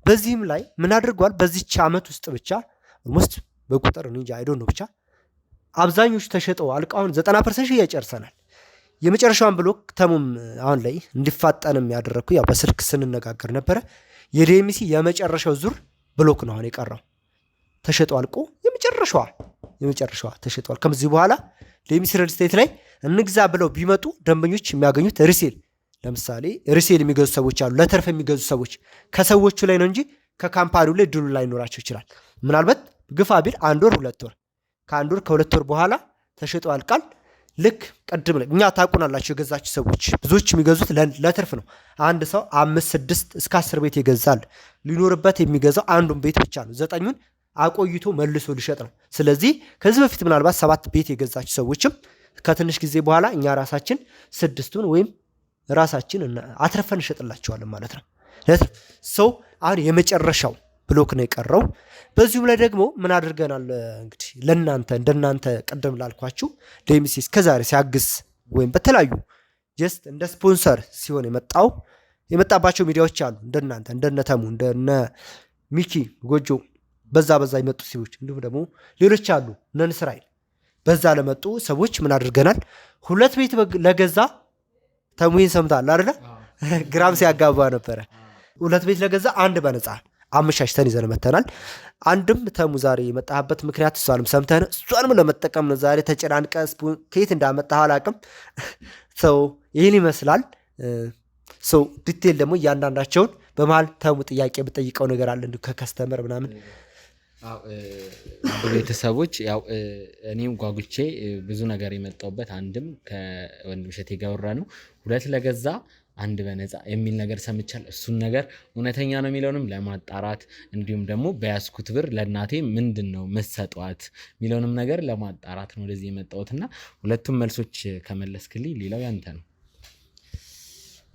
በዚህም ላይ ምን አድርጓል? በዚች ዓመት ውስጥ ብቻ ኦልሞስት በቁጥር እንጂ አይዶን ነው ብቻ አብዛኞቹ ተሸጠው አልቃውን 90% ሽያጭ ጨርሰናል። የመጨረሻውን ብሎክ ተሙም አሁን ላይ እንዲፋጠንም ያደረኩ ያው በስልክ ስንነጋገር ነበረ። የዴሚሲ የመጨረሻው ዙር ብሎክ ነው አሁን የቀረው ተሸጠው አልቆ የመጨረሻዋ ተሸጠዋል። ከዚህ በኋላ ዴሚሲ ሪል ስቴት ላይ እንግዛ ብለው ቢመጡ ደንበኞች የሚያገኙት ሪሴል፣ ለምሳሌ ሪሴል የሚገዙ ሰዎች አሉ። ለተርፍ የሚገዙ ሰዎች ከሰዎቹ ላይ ነው እንጂ ከካምፓኒው ላይ ድሉ ላይ ኖራቸው ይችላል። ምናልባት ግፋ ቢል 1 ወር 2 ወር ከ1 ወር ከ2 ወር በኋላ ተሸጠው ያልቃል። ልክ ቀድም ላይ እኛ ታቁናላችሁ የገዛችሁ ሰዎች ብዙዎች የሚገዙት ለትርፍ ነው። አንድ ሰው 5 6 እስከ 10 ቤት ይገዛል። ሊኖርበት የሚገዛው አንዱን ቤት ብቻ ነው። 9ኙን አቆይቶ መልሶ ሊሸጥ ነው። ስለዚህ ከዚህ በፊት ምናልባት 7 ቤት የገዛችሁ ሰዎችም ከትንሽ ጊዜ በኋላ እኛ ራሳችን 6ቱን ወይም ራሳችን አትረፈን እንሸጥላቸዋለን ማለት ነው። ሰው አሁን የመጨረሻው ብሎክ ነው የቀረው። በዚሁም ላይ ደግሞ ምን አድርገናል እንግዲህ ለእናንተ እንደናንተ ቀደም ላልኳችሁ ዴሚሲ እስከዛሬ ሲያግዝ ወይም በተለያዩ ጀስት እንደ ስፖንሰር ሲሆን የመጣባቸው ሚዲያዎች አሉ። እንደናንተ እንደነተሙ እንደነ ሚኪ ጎጆ በዛ ይመጡ ሰዎች እንዲሁም ደግሞ ሌሎች አሉ ነን እስራኤል በዛ ለመጡ ሰዎች ምን አድርገናል? 2 ቤት ለገዛ ተሙን ሰምታል አይደል? ግራም ሲያጋባ ነበረ። 2 ቤት ለገዛ 1 በነፃ አመሻሽተን ይዘን መተናል። አንድም ተሙ ዛሬ የመጣህበት ምክንያት እሷንም ሰምተን እሷንም ለመጠቀም ነው። ዛሬ ተጨናንቀ ከየት እንዳመጣህ አላቅም። ሰው ይህን ይመስላል። ሰው ዲቴል ደግሞ እያንዳንዳቸውን በመሀል ተሙ ጥያቄ የምጠይቀው ነገር አለ እንዲሁ ከከስተመር ምናምን ቤተሰቦች ያው እኔም ጓጉቼ ብዙ ነገር የመጣውበት አንድም ከወንድም እሸቴ ጋር ወራ ነው 2 ለገዛ 1 በነፃ የሚል ነገር ሰምቻል። እሱን ነገር እውነተኛ ነው የሚለውንም ለማጣራት እንዲሁም ደግሞ በያዝኩት ብር ለእናቴ ምንድን ነው መሰጧት የሚለውንም ነገር ለማጣራት ነው ወደዚህ የመጣሁትና ሁለቱም መልሶች ከመለስክልኝ ሌላው ያንተ ነው።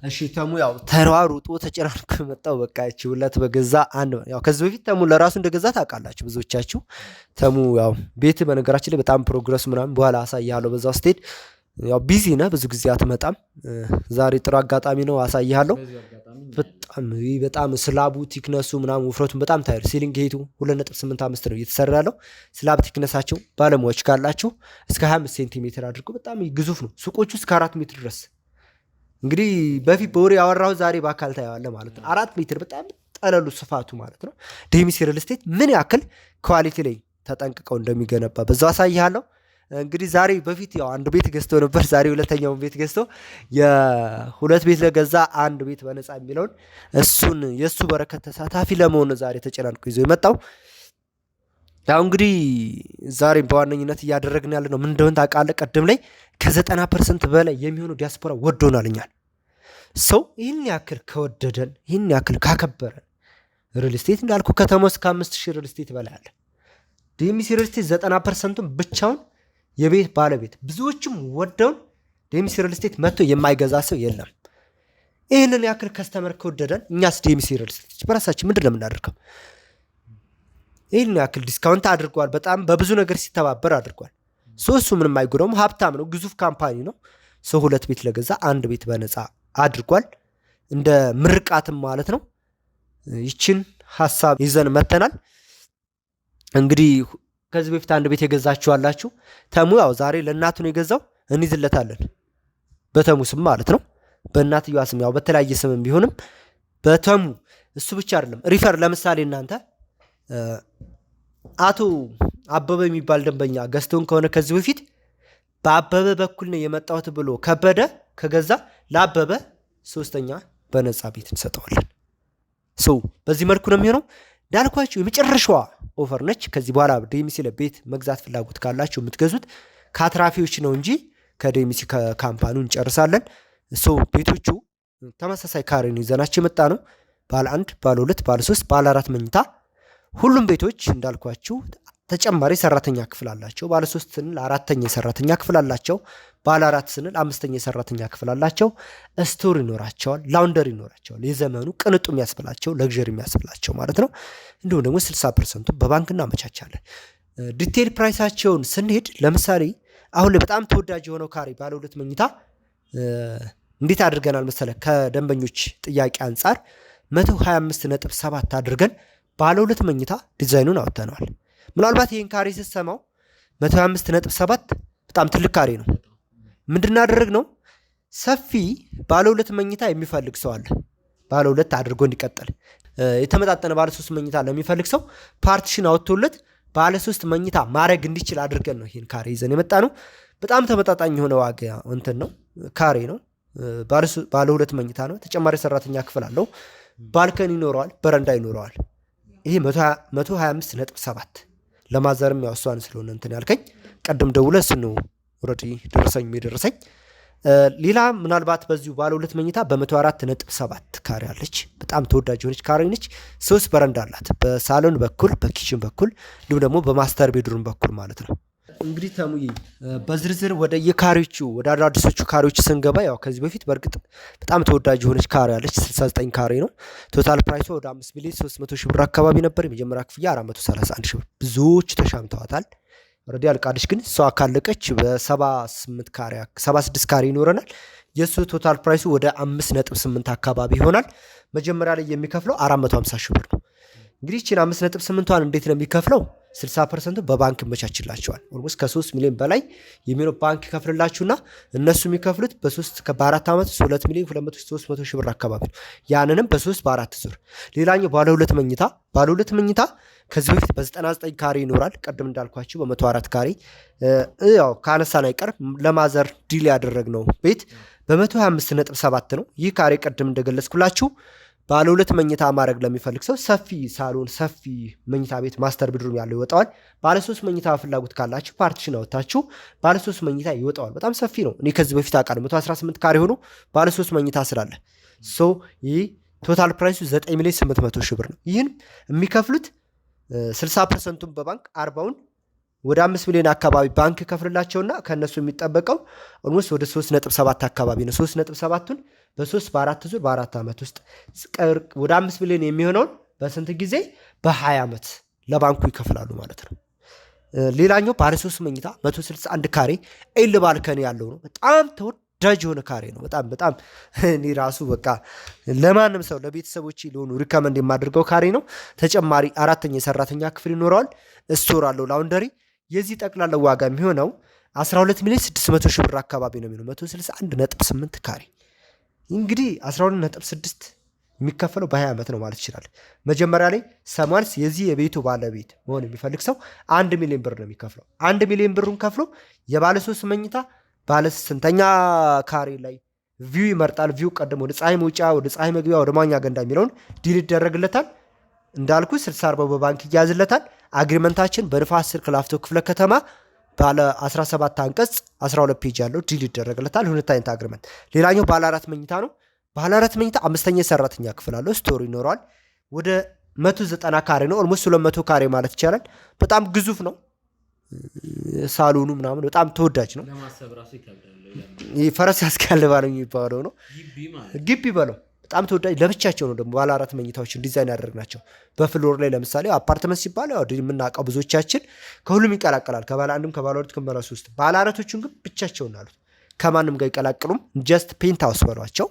እሺ ተሙ ያው ተሯሩጦ ተጨናንቆ የመጣው በቃ እቺ 2 በገዛ 1 ያው ከዚህ በፊት ተሙ ለራሱ እንደገዛ ታውቃላችሁ ብዙዎቻችሁ። ተሙ ያው ቤት በነገራችን ላይ በጣም ፕሮግረስ ምናምን በኋላ አሳያለሁ። በዛው ስቴድ ያው ቢዚ ነህ ብዙ ጊዜ አትመጣም። ዛሬ ጥሩ አጋጣሚ ነው አሳያለሁ። በጣም ስላቡ ቲክነሱ ምናምን ውፍረቱን በጣም ታይር ሲሊንግ ሄቱ 2.85 ነው እየተሰራ ያለው። ስላብ ቲክነሳቸው ባለሙያዎች ካላችሁ እስከ 25 ሴንቲሜትር አድርጎ በጣም ግዙፍ ነው። ሱቆቹ እስከ 4 ሜትር ድረስ እንግዲህ በፊት በወሬ ያወራው ዛሬ በአካል ታየዋለህ ማለት ነው። 4 ሜትር በጣም ጠለሉ ስፋቱ ማለት ነው። ዴሚሲ ሪል ስቴት ምን ያክል ኳሊቲ ላይ ተጠንቅቀው እንደሚገነባ በዛው አሳይሃለሁ። እንግዲህ ዛሬ በፊት ያው 1 ቤት ገዝቶ ነበር። ዛሬ ሁለተኛውን ቤት ገዝቶ የ2 ቤት ለገዛ 1 ቤት በነፃ የሚለውን እሱን የሱ በረከት ተሳታፊ ለመሆን ዛሬ ተጨናንቆ ይዞ የመጣው። ያው እንግዲህ ዛሬ በዋነኝነት እያደረግን ያለ ነው ምን እንደሆነ ታውቃለህ? ቀደም ላይ ከ90% በላይ የሚሆነው ዲያስፖራ ወዶናል እኛል። ሰው ይህን ያክል ከወደደን ይህን ያክል ካከበረን ሪል ስቴት እንዳልኩ ከተማ ውስጥ ከ5000 ሪል ስቴት በላይ አለ። ዴሚሲ ሪል ስቴት 90%ን ብቻውን የቤት ባለቤት ብዙዎችም ወደውን ዴሚሲ ሪል ስቴት መጥቶ የማይገዛ ሰው የለም። ይህንን ያክል ከስተመር ከወደደን እኛስ ዴሚሲ ሪል ስቴት በራሳችን ምንድን ነው የምናደርገው? ይህን ያክል ዲስካውንት አድርጓል። በጣም በብዙ ነገር ሲተባበር አድርጓል። እሱ ምንም አይጎዳውም። ሀብታም ነው፣ ግዙፍ ካምፓኒ ነው። ሰው 2 ቤት ለገዛ 1 ቤት በነፃ አድርጓል። እንደ ምርቃትም ማለት ነው። ይችን ሀሳብ ይዘን መተናል። እንግዲህ ከዚህ በፊት 1 ቤት የገዛችሁ አላችሁ። ተሙ ያው ዛሬ ለእናቱ ነው የገዛው፣ እንይዝለታለን በተሙ ስም ማለት ነው። በእናትየዋ ስም ያው በተለያየ ስምም ቢሆንም በተሙ እሱ ብቻ አይደለም። ሪፈር ለምሳሌ እናንተ አቶ አበበ የሚባል ደንበኛ ገዝተውን ከሆነ ከዚህ በፊት በአበበ በኩል ነው የመጣሁት ብሎ ከበደ ከገዛ ለአበበ 3ኛ በነፃ ቤት እንሰጠዋለን። በዚህ መልኩ ነው የሚሆነው። እንዳልኳችሁ የመጨረሻዋ ኦፈር ነች። ከዚህ በኋላ ዴሚሲ ለቤት መግዛት ፍላጎት ካላችሁ የምትገዙት ከአትራፊዎች ነው እንጂ ከዴሚሲ ከካምፓኒው እንጨርሳለን። ቤቶቹ ተመሳሳይ ካሬን ይዘናቸው የመጣ ነው። ባለ 1፣ ባለ 2፣ ባለ 3፣ ባለ 4 መኝታ ሁሉም ቤቶች እንዳልኳችሁ ተጨማሪ ሰራተኛ ክፍል አላቸው። ባለ 3 ስንል 4ኛ የሰራተኛ ክፍል አላቸው። ባለ 4 ስንል 5ኛ የሰራተኛ ክፍል አላቸው። ስቶር ይኖራቸዋል፣ ላውንደር ይኖራቸዋል። የዘመኑ ቅንጡ የሚያስብላቸው ለግዠሪ የሚያስብላቸው ማለት ነው። እንዲሁም ደግሞ 60% በባንክ እናመቻቻለን። ዲቴይል ፕራይሳቸውን ስንሄድ ለምሳሌ አሁን ላይ በጣም ተወዳጅ የሆነው ካሬ ባለ 2 መኝታ እንዴት አድርገናል መሰለ? ከደንበኞች ጥያቄ አንጻር 125.7 አድርገን ባለ 2 መኝታ ዲዛይኑን አወጥተነዋል። ምናልባት ይህን ካሬ ስትሰማው 125.7 በጣም ትልቅ ካሬ ነው። ምንድን አደረግ ነው? ሰፊ ባለ 2 መኝታ የሚፈልግ ሰው አለ፣ ባለ 2 አድርጎ እንዲቀጥል። የተመጣጠነ ባለ 3 መኝታ ለሚፈልግ ሰው ፓርቲሽን አወጥቶለት ባለ 3 መኝታ ማድረግ እንዲችል አድርገን ነው ይህን ካሬ ይዘን የመጣ ነው። በጣም ተመጣጣኝ የሆነ ዋጋ እንትን ነው፣ ካሬ ነው። ባለ 2 መኝታ ነው። ተጨማሪ ሰራተኛ ክፍል አለው። ባልከን ይኖረዋል፣ በረንዳ ይኖረዋል። ይሄ 125.7 ለማዘርም ያወሷን ስለሆነ እንትን ያልከኝ ቀደም ደውለ እሱ ነው ኦልሬዲ ደረሰኝ። ሌላ ምናልባት በዚሁ ባለ 2 መኝታ በ104.7 ካሬ አለች። በጣም ተወዳጅ የሆነች ካሬ ነች። 3 በረንዳ አላት፣ በሳሎን በኩል በኪችን በኩል እንዲሁም ደግሞ በማስተር ቤድሩም በኩል ማለት ነው። እንግዲህ ተሙዬ በዝርዝር ወደ የካሬዎቹ ወደ አዳዲሶቹ ካሬዎች ስንገባ ያው ከዚህ በፊት በእርግጥ በጣም ተወዳጅ የሆነች ካሬ አለች። 69 ካሬ ነው። ቶታል ፕራይሷ ወደ 5,300,000 ብር አካባቢ ነበር። የመጀመሪያ ክፍያ 431,000 ብር። ብዙዎች ተሻምተዋታል። ኦልሬዲ አልቃለች። ግን እሷ ካለቀች በ76 ካሬ ይኖረናል። የእሱ ቶታል ፕራይሱ ወደ 5.8 አካባቢ ይሆናል። መጀመሪያ ላይ የሚከፍለው 450,000 ብር ነው። እንግዲህ ይህችን 5.8ቷን እንዴት ነው የሚከፍለው? 60% በባንክ ይመቻችላቸዋል። ኦልሞስት ከ3 ሚሊዮን በላይ የሚሆነው ባንክ ይከፍልላችሁና እነሱ የሚከፍሉት በ4 ዓመት 2,200,000-300,000 ብር አካባቢ ነው። ያንንም በ4 ዙር። ሌላኛው ባለ 2 መኝታ ከዚህ በፊት በ99 ካሬ ይኖራል። ቀደም እንዳልኳችሁ በ104 ካሬ ያው ካነሳን አይቀር ለማዘር ዲል ያደረግነው ቤት በ125.7 ነው። ይህ ካሬ ቀደም እንደገለጽኩላችሁ ባለ 2 መኝታ ማድረግ ለሚፈልግ ሰው ሰፊ ሳሎን፣ ሰፊ መኝታ ቤት ማስተር ቤድሩም ያለው ይወጣዋል። ባለ 3 መኝታ ፍላጎት ካላችሁ ፓርቲሽን አወጣችሁ ባለ 3 መኝታ ይወጣዋል። በጣም ሰፊ ነው። እኔ ከዚህ በፊት አውቃለሁ 118 ካሬ ሆኖ ባለ 3 መኝታ ስላለ ይህ ቶታል ፕራይሱ 9,800,000 ብር ነው። ይህን የሚከፍሉት 60%ቱን በባንክ 40ውን ወደ 5 ሚሊዮን አካባቢ ባንክ ከፍልላቸውና ከእነሱ የሚጠበቀው ኦልሞስት ወደ 3.7 አካባቢ ነው። 3.7ቱን በ3 በ4 ዙር በ4 ዓመት ውስጥ ወደ 5 ሚሊዮን የሚሆነውን በስንት ጊዜ? በ20 ዓመት ለባንኩ ይከፍላሉ ማለት ነው። ሌላኛው ባለ 3 መኝታ 161 ካሬ ኤል ባልከን ያለው ነው። በጣም ተወዳጅ የሆነ ካሬ ነው። በጣም እኔ ራሱ በቃ ለማንም ሰው ለቤተሰቦች ሊሆኑ ሪከመንድ የማደርገው ካሬ ነው። ተጨማሪ 4ኛ የሰራተኛ ክፍል ይኖረዋል። ስቶር አለው፣ ላውንደሪ። የዚህ ጠቅላላ ዋጋ የሚሆነው 12,600,000 ብር አካባቢ ነው የሚሆነው 161.8 ካሬ። እንግዲህ 12.6 የሚከፈለው በ20 ዓመት ነው ማለት ይችላል። መጀመሪያ ላይ ሰማንስ የዚህ የቤቱ ባለቤት መሆን የሚፈልግ ሰው 1 ሚሊዮን ብር ነው የሚከፍለው። 1 ሚሊዮን ብሩን ከፍሎ የባለ 3 መኝታ ባለ ስንተኛ ካሬ ላይ ቪው ይመርጣል። ቪው ቀደም ወደ ፀሐይ መውጫ፣ ወደ ፀሐይ መግቢያ፣ ወደ ማኛ ገንዳ የሚለውን ዲል ይደረግለታል። እንዳልኩ 60/40 በባንክ ይያዝለታል። አግሪመንታችን በንፋስ ስልክ ላፍቶ ክፍለ ከተማ ባለ 17 አንቀጽ 12 ፔጅ ያለው ዲል ይደረግለታል። ሁለት አይነት አግሪመንት። ሌላኛው ባለ 4 መኝታ ነው። ባለ 4 መኝታ 5ኛ የሰራተኛ ክፍል አለው፣ ስቶሪ ይኖረዋል። ወደ 190 ካሬ ነው። ኦልሞስት 200 ካሬ ማለት ይቻላል። በጣም ግዙፍ ነው። ሳሎኑ ምናምን በጣም ተወዳጅ ነው። ይህ ፈረስ ያስጋልባል የሚባለው ነው። ግቢ በለው በጣም ተወዳጅ። ለብቻቸው ነው ደግሞ ባለ 4 መኝታዎችን ዲዛይን ያደረግናቸው። በፍሎር ላይ ለምሳሌ አፓርትመንት ሲባል ያው የምናውቀው ብዙዎቻችን ከሁሉም ይቀላቀላል። ከባለ 1 ከባለ 2 ከባለ 3 ባለ 4ቶቹን ግን ብቻቸውን አሉት። ከማንም ጋር ይቀላቅሉም። ጀስት ፔንት ሃውስ በሏቸው።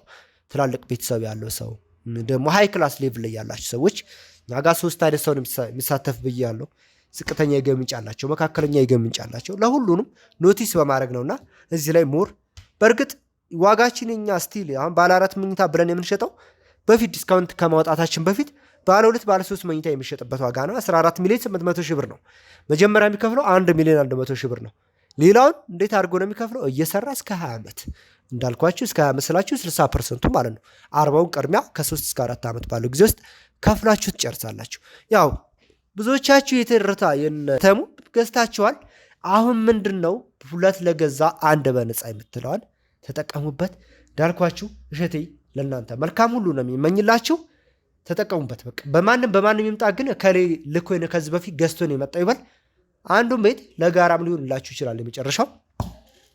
ትላልቅ ቤተሰብ ያለው ሰው ደግሞ ሃይ ክላስ ሌቭል ላይ ያላቸው ሰዎች እኛ ጋር 3 አይነት ሰው የሚሳተፍ ብያለሁ። ዝቅተኛ የገቢ ምንጭ አላቸው፣ መካከለኛ የገቢ ምንጭ አላቸው። ለሁሉንም ኖቲስ በማድረግ ነውና እዚህ ላይ ሞር በእርግጥ ዋጋችን የኛ ስቲል አሁን ባለ 4 መኝታ ብለን የምንሸጠው በፊት ዲስካውንት ከማውጣታችን በፊት ባለ 2 ባለ 3 መኝታ የሚሸጥበት ዋጋ ነው 14 ሚሊዮን 800 ሺህ ብር ነው። መጀመሪያ የሚከፍለው 1 ሚሊዮን 100 ሺህ ብር ነው። ሌላውን እንዴት አድርጎ ነው የሚከፍለው? እየሰራ እስከ 20 ዓመት እንዳልኳችሁ እስከ 20 ዓመት ስላችሁ 60% ማለት ነው። 40ውን ቅድሚያ ከ3 እስከ 4 ዓመት ባለው ጊዜ ውስጥ ከፍላችሁ ትጨርሳላችሁ። ያው ብዙዎቻችሁ የተረታ የተሙ ገዝታችኋል። አሁን ምንድነው 2 ለገዛ 1 በነፃ የምትለዋል ተጠቀሙበት። እንዳልኳችሁ እሸቴ ለእናንተ መልካም ሁሉ ነው የሚመኝላችሁ። ተጠቀሙበት። በቃ በማንም ይምጣ፣ ግን ከሌ ልኮ ከዚህ በፊት ገዝቶ ነው የመጣው ይበል። አንዱን ቤት ለጋራም ሊሆንላችሁ ይችላል። የመጨረሻው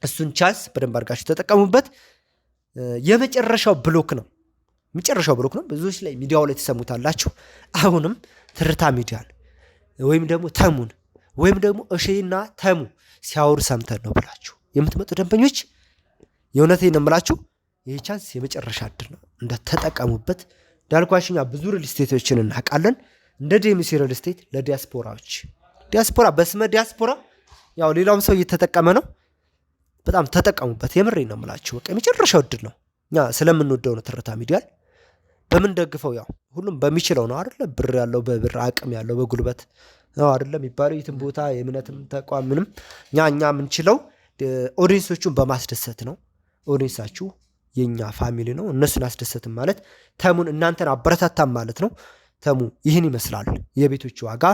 እሱን ቻንስ በደንብ አድርጋችሁ ተጠቀሙበት። የመጨረሻው ብሎክ ነው። ብዙዎች ላይ ሚዲያው ላይ ተሰሙታላችሁ። አሁንም ትርታ ሚዲያን ወይም ደግሞ ተሙን ወይም ደግሞ እሺና ተሙ ሲያወሩ ሰምተን ነው ብላችሁ የምትመጡ ደንበኞች የእውነቴን ነው የምላችሁ፣ ይህ ቻንስ የመጨረሻ እድል ነው። እንደተጠቀሙበት። እንዳልኳሽኛ ብዙ ሪል ስቴቶችን እናውቃለን። እንደ ዴሚሲ ሪል ስቴት ለዲያስፖራዎች ዲያስፖራ በስመ ዲያስፖራ ያው ሌላውም ሰው እየተጠቀመ ነው። በጣም ተጠቀሙበት። የምሬን ነው የምላችሁ። በቃ የመጨረሻው እድል ነው። እኛ ስለምንወደው ነው ትርታ ሚዲያን በምንደግፈው። ያው ሁሉም በሚችለው ነው አይደለ? ብር ያለው በብር አቅም ያለው በጉልበት ነው አይደለም የሚባለው። የትም ቦታ የእምነትም ተቋም ምንም እኛ የምንችለው ኦዲየንሶቹን በማስደሰት ነው። ኦዲየንሳችሁ የኛ ፋሚሊ ነው። እነሱን አስደሰትም ማለት ተሙን እናንተን አበረታታም ማለት ነው። ተሙ ይህን ይመስላል የቤቶቹ ዋጋ።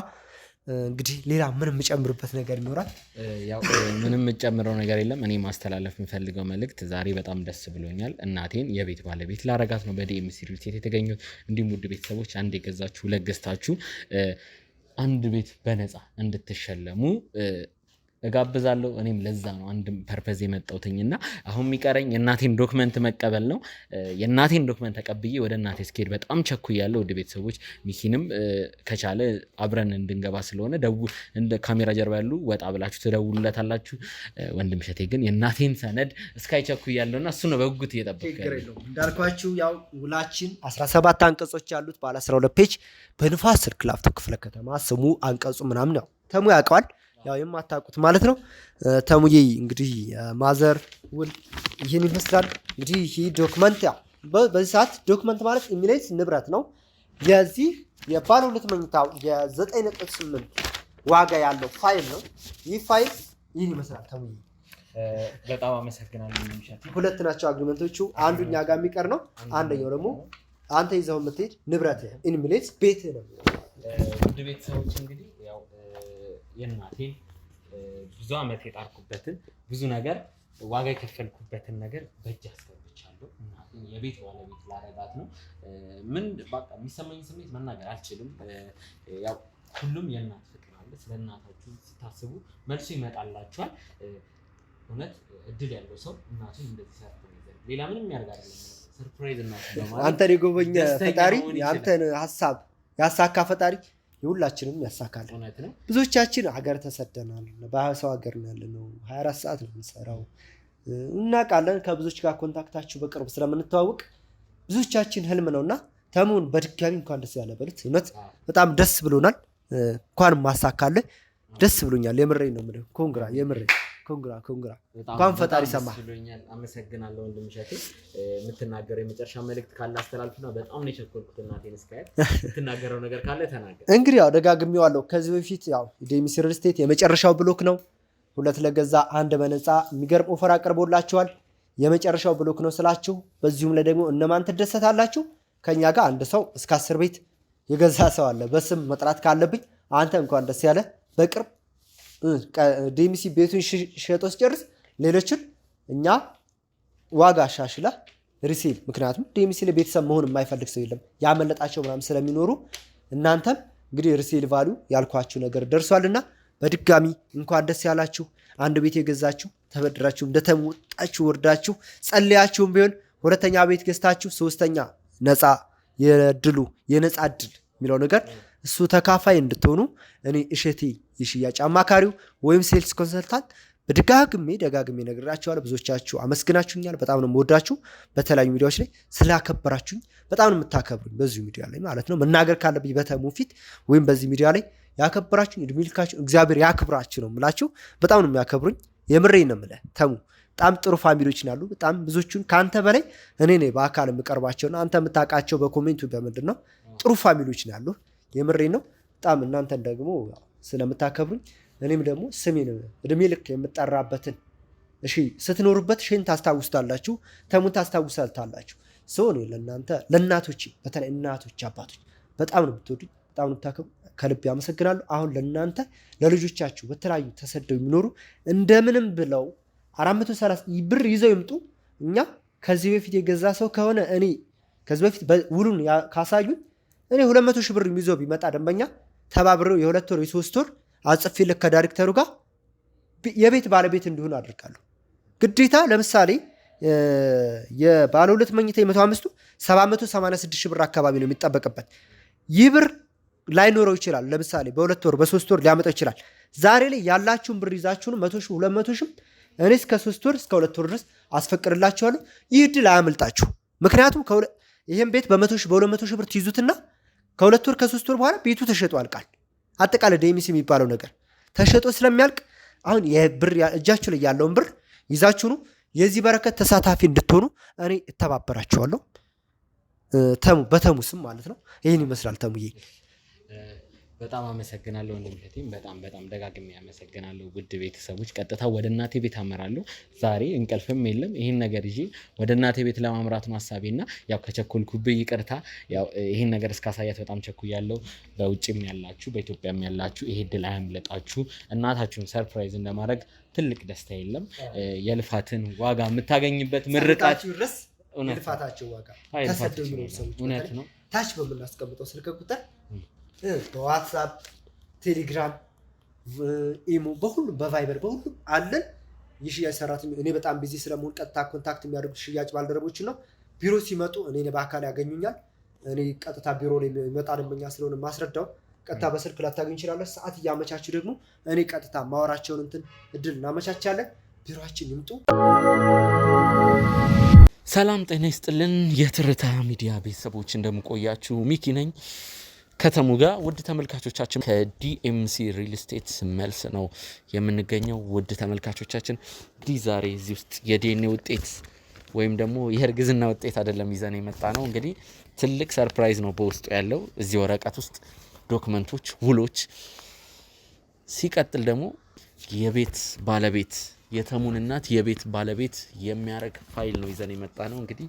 እንግዲህ ሌላ ምንም የምጨምርበት ነገር ይኖራል? ያው ምንም የምጨምረው ነገር የለም። እኔ ማስተላለፍ የምፈልገው መልእክት ዛሬ በጣም ደስ ብሎኛል። እናቴን የቤት ባለቤት ላረጋት ነው በዲኤምሲ ሪል ስቴት የተገኙት። እንዲሁም ውድ ቤተሰቦች አንድ የገዛችሁ ለገዝታችሁ 1 ቤት በነፃ እንድትሸለሙ እጋብዛለሁ። እኔም ለዛ ነው አንድ ፐርፐዝ የመጣሁትና አሁን የሚቀረኝ የእናቴን ዶክመንት መቀበል ነው። የእናቴን ዶክመንት ተቀብዬ ወደ እናቴ ስኬድ በጣም ቸኩያለሁ። ወደ ቤተሰቦች ሚኪንም ከቻለ አብረን እንድንገባ ስለሆነ እንደ ካሜራ ጀርባ ያሉ ወጣ ብላችሁ ትደውሉለታላችሁ። ወንድም እሸቴ ግን የእናቴን ሰነድ እስካይ ቸኩያለሁና እሱ ነው በጉጉት እየጠበቅኩ ያለው። እንዳልኳችሁ ያው ውላችን 17 አንቀጾች ያሉት ባለ 12 ፔጅ በንፋስ ስልክ ላፍቶ ክፍለ ከተማ ስሙ አንቀጹ ምናምን ያው ተሙ ያውቀዋል። ያው የማታውቁት ማለት ነው። ተሙዬ እንግዲህ ማዘር ውል ይህን ይመስላል። እንግዲህ ይህ ዶክመንት ያው በዚህ ሰዓት ዶክመንት ማለት ኢሚሌት ንብረት ነው። የዚህ የባለ 2 መኝታው የ9.8 ዋጋ ያለው ፋይል ነው። ይህ ፋይል ይህን ይመስላል። ተሙዬ በጣም አመሰግናለሁ። 2 ናቸው አግሪመንቶቹ። አንዱ እኛ ጋር የሚቀር ነው። አንደኛው ደግሞ አንተ ይዘው የምትሄድ ንብረት ኢሚሌት ቤት ነው። ውድ ቤተሰቦች እንግዲህ ያው የእናቴን ብዙ ዓመት የጣርኩበትን ብዙ ነገር ዋጋ የከፈልኩበትን ነገር በእጅ አስገብቻለሁ። እናቴን የቤት ባለቤት ላረጋት ነው። ምን በቃ የሚሰማኝ ስሜት መናገር አልችልም። ያው ሁሉም የእናት ፍቅር አለ። ስለ እናታችሁ ስታስቡ መልሱ ይመጣላችኋል። እውነት እድል ያለው ሰው እናቱን እንደዚህ ሰርቶ ይዘል ሌላ ምንም ያርግ አይደለም። ሰርፕራይዝ እናቱ በማለት አንተን የጎበኘ ፈጣሪ የአንተን ሀሳብ ያሳካ ፈጣሪ የሁላችንም ያሳካል። ብዙዎቻችን ሀገር ተሰደናል። በሰው ሀገር ነው ያለነው። 24 ሰዓት ነው የምንሰራው። እናውቃለን። ከብዙዎች ጋር ኮንታክታችሁ በቅርብ ስለምንተዋወቅ ብዙዎቻችን ህልም ነውና ተሙን በድጋሚ እንኳን ደስ ያለ በሉት። እውነት በጣም ደስ ብሎናል። እንኳን ማሳካለ ደስ ብሎኛል። የምሬን ነው የምልህ። ኮንግራ የምሬን ኮንግራ እንኳን ፈጣሪ ሰማ። አመሰግናለሁ ወንድም እሸቴ። የምትናገረው የመጨረሻ መልእክት ካለ አስተላልፍና በጣም ነው የቸኮልኩት። እናቴን እስካያት የምትናገረው ነገር ካለ ተናገር። እንግዲህ ያው ደጋግሜዋለሁ ከዚህ በፊት ያው ዴሚሲ ሪል ስቴት የመጨረሻው ብሎክ ነው። 2 ለገዛ 1 በነፃ የሚገርም ኦፈር አቅርቦላችኋል። የመጨረሻው ብሎክ ነው ስላችሁ በዚሁም ላይ ደግሞ እነማን ትደሰታላችሁ? ከኛ ጋር አንድ ሰው እስከ 10 ቤት የገዛ ሰው አለ። በስም መጥራት ካለብኝ አንተ እንኳን ደስ ያለ። በቅርብ ዴሚሲ ቤቱን ሸጦ ሲጨርስ ሌሎችን እኛ ዋጋ አሻሽላ ሪሴል። ምክንያቱም ዴሚሲ ለቤተሰብ መሆን የማይፈልግ ሰው የለም። ያመለጣቸው ምናምን ስለሚኖሩ እናንተም እንግዲህ ሪሴል ቫሉ ያልኳችሁ ነገር ደርሷልና በድጋሚ እንኳን ደስ ያላችሁ። አንድ ቤት የገዛችሁ ተበድራችሁ እንደተወጣችሁ ወርዳችሁ ጸልያችሁም ቢሆን ሁለተኛ ቤት ገዝታችሁ ሶስተኛ ነፃ የነፃ እድል የሚለው ነገር እሱ ተካፋይ እንድትሆኑ እኔ እሸቴ የሽያጭ አማካሪው ወይም ሴልስ ኮንሰልታንት ደጋግሜ ነግራችኋለሁ። ብዙዎቻችሁ አመስግናችሁኛል። በጣም ነው የምወዳችሁ። በተለያዩ ሚዲያዎች ላይ ስላከበራችሁኝ በጣም ነው የምታከብሩኝ። በዚሁ ሚዲያ ላይ ማለት ነው መናገር ካለብኝ በተሙ ፊት ወይም በዚህ ሚዲያ ላይ ያከበራችሁኝ እድሜ ልካችሁ እግዚአብሔር ያክብራችሁ ነው የምላችሁ። በጣም ነው የሚያከብሩኝ። የምሬን ነው የምልህ ተሙ። በጣም ጥሩ ፋሚሊዎች ናሉ። በጣም ብዙዎቹን ከአንተ በላይ እኔ ነኝ በአካል የምቀርባቸውና አንተ የምታውቃቸው በኮሜንቱ በምንድን ነው ጥሩ ፋሚሊዎች ናሉ። የምሬን ነው። በጣም እናንተን ደግሞ ስለምታከብሩኝ እኔም ደግሞ ስሜን እድሜ ልክ የምጠራበትን ስትኖሩበት ሼን ታስታውስታላችሁ፣ ተሙን ታስታውሳላችሁ። ሰው እኔ ለእናቶቼ በተለይ እናቶች አባቶች በጣም ነው የምትወዱኝ፣ በጣም ነው የምታከብሩ። ከልብ ያመሰግናለሁ። አሁን ለእናንተ ለልጆቻችሁ በተለያዩ ተሰደው የሚኖሩ እንደምንም ብለው 430 ብር ይዘው ይምጡ። እኛ ከዚህ በፊት የገዛ ሰው ከሆነ እኔ ከዚህ በፊት ውሉን ካሳዩኝ እኔ 200 ሺህ ብር ይዘው ቢመጣ ደንበኛ ተባብረው የ2 ወር የ3 ወር አጽፌ ልክ ከዳይሬክተሩ ጋር የቤት ባለቤት እንዲሆን አድርጋለሁ። ግዴታ ለምሳሌ የባለ 2 መኝታ የ105ቱ 786 ሺህ ብር አካባቢ ነው የሚጠበቅበት። ይህ ብር ላይኖረው ይችላል። ለምሳሌ በ2 ወር በ3 ወር ሊያመጣው ይችላል። ዛሬ ላይ ያላችሁን ብር ይዛችሁን 100 ሺህ 200 ሺህ እኔ እስከ 3 ወር እስከ 2 ወር ድረስ አስፈቅድላችኋለሁ። ይህ ዕድል አያመልጣችሁ። ምክንያቱም ይህም ቤት በ100 ሺህ በ200 ሺህ ብር ትይዙትና ከ2 ወር ከ3 ወር በኋላ ቤቱ ተሸጦ ያልቃል። አጠቃላይ ዴሚስ የሚባለው ነገር ተሸጦ ስለሚያልቅ አሁን የብር እጃችሁ ላይ ያለውን ብር ይዛችሁኑ የዚህ በረከት ተሳታፊ እንድትሆኑ እኔ እተባበራችኋለሁ። በተሙ ስም ማለት ነው። ይህን ይመስላል ተሙዬ። በጣም አመሰግናለሁ ወንድም። በጣም ደጋግሜ አመሰግናለሁ። ውድ ቤተሰቦች ቀጥታ ወደ እናቴ ቤት አመራለሁ። ዛሬ እንቅልፍም የለም። ይህን ነገር ይዤ ወደ እናቴ ቤት ለማምራት ነው ሀሳቤና ያው ከቸኮልኩብኝ ይቅርታ። ያው ይህን ነገር እስካሳያት በጣም ቸኩያለሁ። በውጭም ያላችሁ በኢትዮጵያም ያላችሁ ይሄ ድል አያምልጣችሁ። እናታችሁን ሰርፕራይዝ እንደማድረግ ትልቅ ደስታ የለም። የልፋትን ዋጋ የምታገኝበት ምርቃት ልፋታቸው ዋጋ ተሰደው የሚኖሩ ሰዎች እውነት ነው። ታች በምናስቀምጠው ስልክ ቁጥር በዋትሳፕ ቴሌግራም፣ ኢሞ በሁሉም በቫይበር በሁሉም አለን። የሽያጭ ሰራተኞች እኔ በጣም ቢዚ ስለመሆን ቀጥታ ኮንታክት የሚያደርጉት ሽያጭ ባልደረቦችን ነው። ቢሮ ሲመጡ እኔ በአካል ያገኙኛል። እኔ ቀጥታ ቢሮ ላይ የሚመጣ ደንበኛ ስለሆነ ማስረዳው ቀጥታ በስልክ ላታገኙ ይችላል። ሰዓት እያመቻችሁ ደግሞ እኔ ቀጥታ ማወራቸውን እድል እናመቻቻለን። ቢሮአችን ይምጡ። ሰላም ጤና ይስጥልን። የትርታ ሚዲያ ቤተሰቦች እንደምቆያችሁ ሚኪ ነኝ ከተሙ ጋር። ውድ ተመልካቾቻችን ከዲኤምሲ ሪል ስቴት መልስ ነው የምንገኘው። ውድ ተመልካቾቻችን እንግዲህ ዛሬ እዚህ ውስጥ የዲኤንኤ ውጤት ወይም ደግሞ የእርግዝና ውጤት አይደለም ይዘን የመጣ ነው። እንግዲህ ትልቅ ሰርፕራይዝ ነው በውስጡ ያለው እዚህ ወረቀት ውስጥ ዶክመንቶች፣ ውሎች፣ ሲቀጥል ደግሞ የቤት ባለቤት የተሙን እናት የቤት ባለቤት የሚያደርግ ፋይል ነው ይዘን የመጣ ነው። እንግዲህ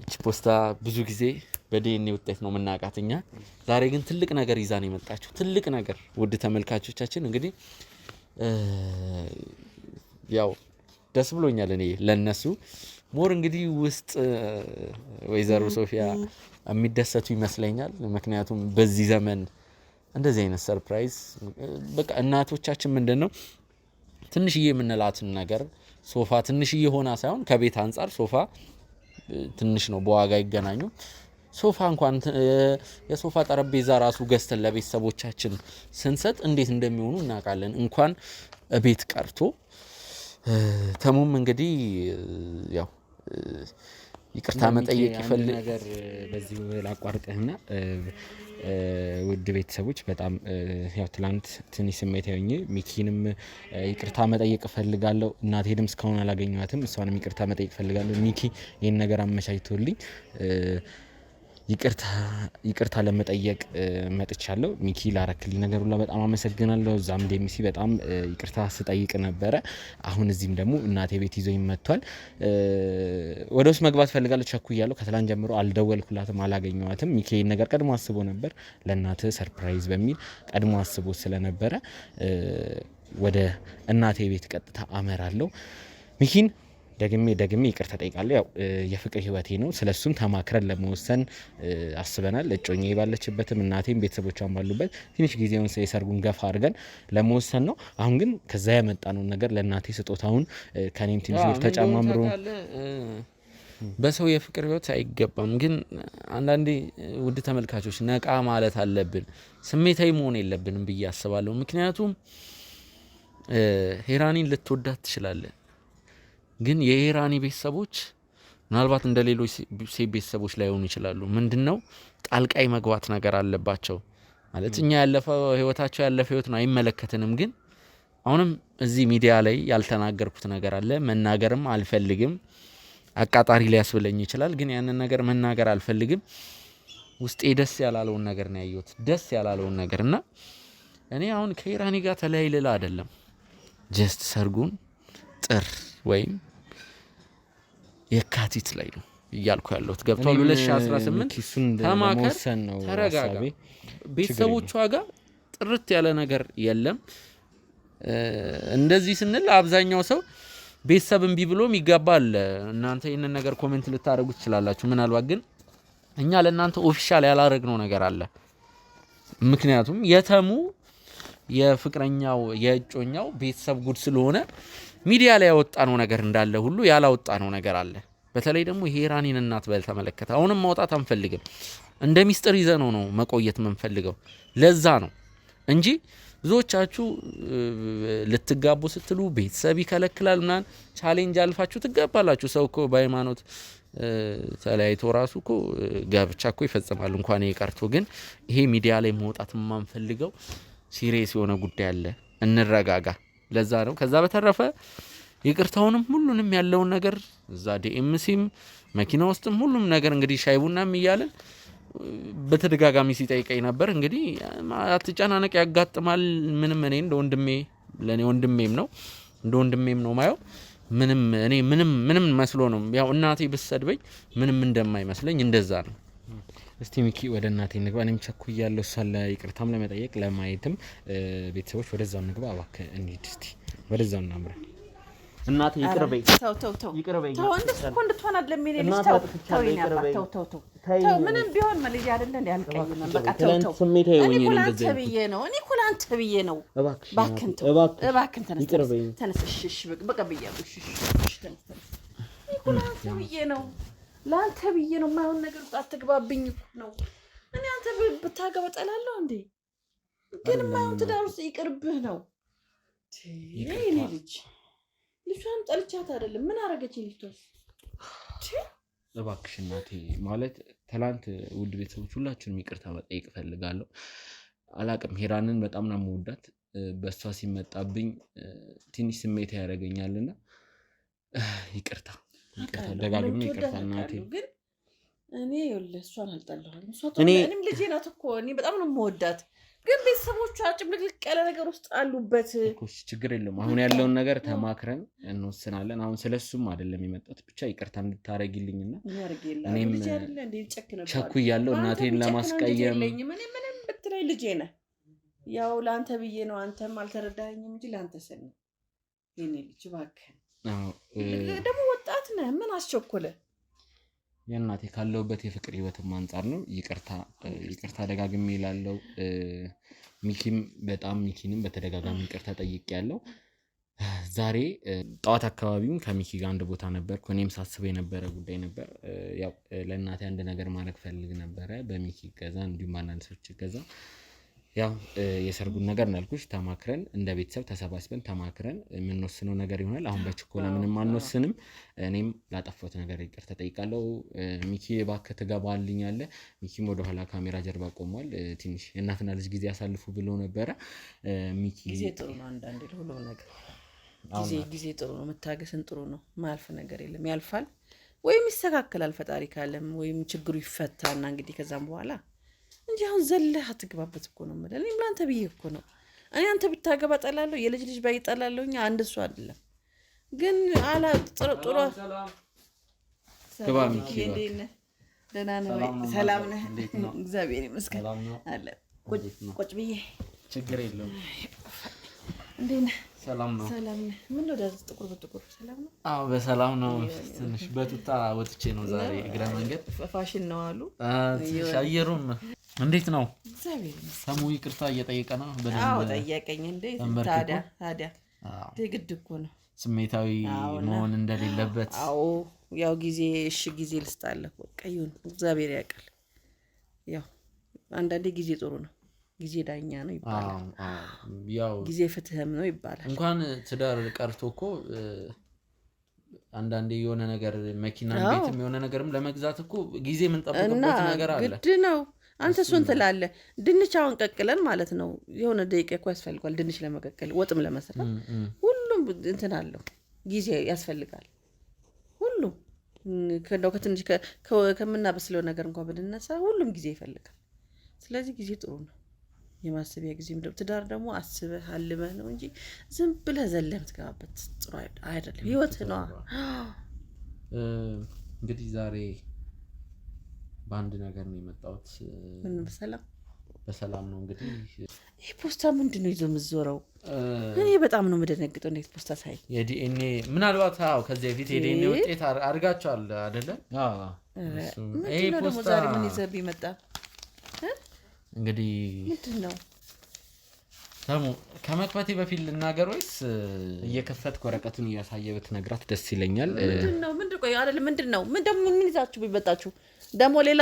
እቺ ፖስታ ብዙ ጊዜ በዲኤንኤ ውጤት ነው የምናውቃት እኛ። ዛሬ ግን ትልቅ ነገር ይዛ ነው የመጣችው። ትልቅ ነገር ውድ ተመልካቾቻችን እንግዲህ ያው ደስ ብሎኛል እኔ ለነሱ ሞር እንግዲህ ውስጥ ወይዘሮ ሶፊያ የሚደሰቱ ይመስለኛል። ምክንያቱም በዚህ ዘመን እንደዚህ አይነት ሰርፕራይዝ በቃ እናቶቻችን ምንድነው ትንሽዬ የምንላትን ነገር ሶፋ ትንሽዬ ሆና ሳይሆን ከቤት አንጻር ሶፋ ትንሽ ነው በዋጋ ይገናኙ። ሶፋ እንኳን የሶፋ ጠረጴዛ ራሱ ገዝተን ለቤተሰቦቻችን ስንሰጥ እንዴት እንደሚሆኑ እናውቃለን። እንኳን ቤት ቀርቶ ተሙም እንግዲህ ያው ይቅርታ መጠየቅ ይፈልግ ነገር በዚህ ላቋርጥህና ውድ ቤተሰቦች በጣም ያው ትላንት ትንሽ ስሜታዊ ሆኜ ሚኪንም ይቅርታ መጠየቅ እፈልጋለሁ። እናቴንም እስካሁን አላገኘኋትም። እሷንም ይቅርታ መጠየቅ እፈልጋለሁ። ሚኪ ይህን ነገር አመቻችቶልኝ ይቅርታ ለመጠየቅ መጥቻለሁ። ሚኪ ላረክልኝ ነገር ሁሉ በጣም አመሰግናለሁ። እዛም ዴሚሲ በጣም ይቅርታ ስጠይቅ ነበረ። አሁን እዚህም ደግሞ እናቴ ቤት ይዞኝ መጥቷል። ወደ ውስጥ መግባት ፈልጋለሁ። ቸኩያለሁ። ከትላንት ጀምሮ አልደወልኩላትም፣ አላገኘኋትም። ሚኪ ይህን ነገር ቀድሞ አስቦ ነበር። ለእናት ሰርፕራይዝ በሚል ቀድሞ አስቦ ስለነበረ ወደ እናቴ ቤት ቀጥታ አመራለሁ። ሚኪን ደግሜ ይቅርታ ጠይቃለሁ። ያው የፍቅር ህይወቴ ነው። ስለሱም ተማክረን ለመወሰን አስበናል። እጮኛዬ ባለችበትም እናቴም ቤተሰቦቿን ባሉበት ትንሽ ጊዜውን የሰርጉን ገፋ አድርገን ለመወሰን ነው። አሁን ግን ከዛ ያመጣነው ነገር ለእናቴ ስጦታውን ከኔም ትንሽ ተጨማምሮ በሰው የፍቅር ህይወት አይገባም። ግን አንዳንዴ ውድ ተመልካቾች ነቃ ማለት አለብን፣ ስሜታዊ መሆን የለብንም ብዬ አስባለሁ። ምክንያቱም ሄራኒን ልትወዳት ትችላለህ፣ ግን የሄራኒ ቤተሰቦች ምናልባት እንደ ሌሎች ሴት ቤተሰቦች ላይሆኑ ይችላሉ። ምንድነው ጣልቃይ መግባት ነገር አለባቸው ማለት እኛ ያለፈው ህይወታቸው ያለፈ ህይወት ነው፣ አይመለከተንም። ግን አሁንም እዚህ ሚዲያ ላይ ያልተናገርኩት ነገር አለ፣ መናገርም አልፈልግም። አቃጣሪ ሊያስብለኝ ይችላል፣ ግን ያንን ነገር መናገር አልፈልግም። ውስጤ ደስ ያላለውን ነገር ነው ያየሁት፣ ደስ ያላለውን ነገር እና እኔ አሁን ከሄራኒ ጋር ተለያይልላ አይደለም፣ ጀስት ሰርጉን ጥር ወይም የካቲት ላይ ነው እያልኩ ያለሁት። ገብቷል? 2018 ተማከር፣ ተረጋጋ። ቤተሰቦቿ ጋር ጥርት ያለ ነገር የለም። እንደዚህ ስንል አብዛኛው ሰው ቤተሰብ እምቢ ብሎ ይገባል። እናንተ ይሄንን ነገር ኮሜንት ልታደርጉ ትችላላችሁ። ምናልባት ግን እኛ ለእናንተ ኦፊሻል ያላረግነው ነገር አለ። ምክንያቱም የተሙ የፍቅረኛው የእጮኛው ቤተሰብ ጉድ ስለሆነ ሚዲያ ላይ ያወጣነው ነገር እንዳለ ሁሉ ያላወጣነው ነገር አለ። በተለይ ደግሞ ሄራኒን እናት በተመለከተ አሁንም ማውጣት አንፈልግም። እንደ ሚስጥር ይዘነው ነው መቆየት የምንፈልገው። ለዛ ነው እንጂ ብዙዎቻችሁ ልትጋቡ ስትሉ ቤተሰብ ይከለክላል ምናምን ቻሌንጅ አልፋችሁ ትጋባላችሁ። ሰው እኮ በሃይማኖት ተለያይቶ ራሱ እኮ ጋብቻ እኮ ይፈጽማል። እንኳን ይቀርቶ ግን ይሄ ሚዲያ ላይ መውጣት የማንፈልገው ሲሪየስ የሆነ ጉዳይ አለ። እንረጋጋ። ለዛ ነው። ከዛ በተረፈ ይቅርታውንም ሁሉንም ያለውን ነገር እዛ ዲኤምሲም መኪና ውስጥም ሁሉም ነገር እንግዲህ ሻይ ቡናም እያለን በተደጋጋሚ ሲጠይቀኝ ነበር። እንግዲህ አትጨናነቅ፣ ያጋጥማል። ምንም እኔ እንደ ወንድሜ ለኔ ወንድሜም ነው እንደ ወንድሜም ነው ማየው። ምንም መስሎ ነው ያው እናቴ ብትሰድበኝ ምንም እንደማይመስለኝ እንደዛ ነው። እስቲ ሚኪ ወደ እናቴ እንግባ። እኔም ቸኩያለሁ እሷን ለይቅርታም ለመጠየቅ ለማየትም። ቤተሰቦች ወደዛው እንግባ እባክህ፣ እንሂድ እስቲ ወደዛው እናምራ። እናቴ ይቅርበኝ። ተው ይቅርበኝ። ተው እንደሱ እኮ እንድትሆን አይደለም የኔ ልጅ። ተው ምንም ቢሆን መልጅ አይደለ እንዴ? አልቀይም። በቃ ተው እኔ እኮ ላንተ ብዬ ነው። እባክህን ተው፣ እባክህን ተነስ። እሺ በቃ ብያለሁ። እሺ ተነስ። እኔ እኮ ላንተ ብዬ ነው፣ ላንተ ብዬ ነው። የማይሆን ነገር ውስጥ አትግባብኝ እኮ ነው። እኔ አንተ ብታገባ እጠላለሁ እንዴ? ግን የማይሆን ትዳር ውስጥ ይቅርብህ ነው የኔ ልጅ። ልጅቷን ጠልቻት አይደለም። ምን አረገች ልጅቷስ? እባክሽ እናቴ ማለት ትላንት ውድ ቤተሰቦች ሁላችሁንም ይቅርታ መጠየቅ እፈልጋለሁ። አላቅም ሄራንን በጣም ነው የምወዳት። በእሷ ሲመጣብኝ ትንሽ ስሜት ያደርገኛልና ይቅርታ ደጋግሜ ይቅርታ እናቴ። ግን እኔ እሷን አልጠላሁም። እኔም ልጄ ናት እኮ እኔ በጣም ነው የምወዳት። ግን ቤተሰቦቿ ጭምልቅልቅ ያለ ነገር ውስጥ አሉበት። ችግር የለም። አሁን ያለውን ነገር ተማክረን እንወስናለን። አሁን ስለሱም አይደለም የመጣሁት፣ ብቻ ይቅርታ እንድታረጊልኝና እኔም ቸኩያለሁ እናቴን ለማስቀየም። ምንም ብትለኝ ልጄ ነህ። ያው ለአንተ ብዬ ነው። አንተም አልተረዳኸኝም እንጂ ለአንተ ስል ነው የኔ ልጅ። እባክህን ደግሞ ወጣት ነህ፣ ምን አስቸኮለ? የእናቴ ካለውበት የፍቅር ህይወትም አንጻር ነው። ይቅርታ ደጋግሜ እላለሁ። ሚኪንም በተደጋጋሚ ይቅርታ ጠይቄያለሁ። ዛሬ ጠዋት አካባቢም ከሚኪ ጋር አንድ ቦታ ነበርኩ። እኔም ሳስበው የነበረ ጉዳይ ነበር። ያው ለእናቴ አንድ ነገር ማድረግ ፈልግ ነበረ፣ በሚኪ ገዛ እንዲሁም አንዳንድ ሰዎች ገዛ። ያው የሰርጉን ነገር እናልኩሽ ተማክረን እንደ ቤተሰብ ተሰባስበን ተማክረን የምንወስነው ነገር ይሆናል። አሁን በችኮላ ምንም አንወስንም። እኔም ላጠፋሁት ነገር ይቅርታ ጠይቃለሁ። ሚኪ እባክህ ትገባልኛለህ። ሚኪም ወደኋላ ካሜራ ጀርባ ቆሟል። ትንሽ እናትና ልጅ ጊዜ ያሳልፉ ብሎ ነበረ። ሚኪ ጊዜ ጥሩ ነው፣ አንዳንዴ ለሁሉም ነገር ጊዜ ጥሩ ነው። መታገስን ጥሩ ነው። ማያልፍ ነገር የለም፣ ያልፋል ወይም ይስተካከላል ፈጣሪ ካለም፣ ወይም ችግሩ ይፈታና እንግዲህ ከዛም በኋላ እንጂ አሁን ዘለህ አትግባበት እኮ ነው የምልህ። እኔም ለአንተ ብዬ እኮ ነው። እኔ አንተ ብታገባ ጠላለሁ፣ የልጅ ባይ ጠላለሁ። እኛ አንድ እሱ አይደለም ግን አላ ጥሩ ግባ ሚኪ ደህና ነህ ወይ? ሰላም ነህ? እግዚአብሔር ይመስገን አለ። ቁጭ ብዬ ችግር የለውም። እንዴት ነህ? ሰላም ነው። ሰላም ነው። ምን ነው ደስ ጥቁር በጥቁር ሰላም ነው? አዎ በሰላም ነው። ትንሽ በቱታ ወጥቼ ነው ዛሬ እግረ መንገድ ፋሽን ነው አሉ። አየሩም እንዴት ነው? እግዚአብሔር ሰሙ ይቅርታ እየጠየቀ ነው። አዎ ጠየቀኝ እንዴ። ታዲያ ግድ እኮ ነው ስሜታዊ መሆን እንደሌለበት። አዎ ያው ጊዜ ጊዜ ልስጣለህ በቃ ይሁን፣ እግዚአብሔር ያውቃል። ያው አንዳንዴ ጊዜ ጥሩ ነው። ጊዜ ዳኛ ነው ይባላል። ያው ጊዜ ፍትህም ነው ይባላል። እንኳን ትዳር ቀርቶ እኮ አንዳንዴ የሆነ ነገር መኪና ቤትም የሆነ ነገርም ለመግዛት እኮ ጊዜ የምንጠብቅበት ነገር አለ። ግድ ነው። አንተ እሱን ትላለህ። ድንች አሁን ቀቅለን ማለት ነው የሆነ ደቂቃ እኮ ያስፈልጋል ድንች ለመቀቀል፣ ወጥም ለመስራት ሁሉም እንትን አለው ጊዜ ያስፈልጋል። ሁሉም ከእንደው ከትንሽ ከምናበስለው ነገር እንኳን ብንነሳ ሁሉም ጊዜ ይፈልጋል። ስለዚህ ጊዜ ጥሩ ነው። የማሰቢያ ጊዜ ትዳር ደግሞ አስበህ አልመህ ነው እንጂ ዝም ብለህ ዘለህ የምትገባበት ጥሩ አይደለም። ህይወት ነው። እንግዲህ ዛሬ በአንድ ነገር ነው የመጣሁት። ምን በሰላም ነው። እንግዲህ ይህ ፖስታ ምንድን ነው ይዞ የምትዞረው? እኔ በጣም ነው የምደነግጠው እንዴት ፖስታ ሳይ። የዲኤንኤ ምናልባት ከዚህ በፊት የዲኤንኤ ውጤት አድርጋችኋል አይደለ? ይሄ ፖስታ ዛሬ ምን ይዘህ መጣ? እንግዲህ ምንድን ነው ሰሙ ከመክፈቴ በፊት ልናገር ወይስ እየከፈትክ ወረቀቱን እያሳየ ብትነግራት ደስ ይለኛል። ምንድነው ምን ይዛችሁ ቢመጣችሁ ደግሞ ሌላ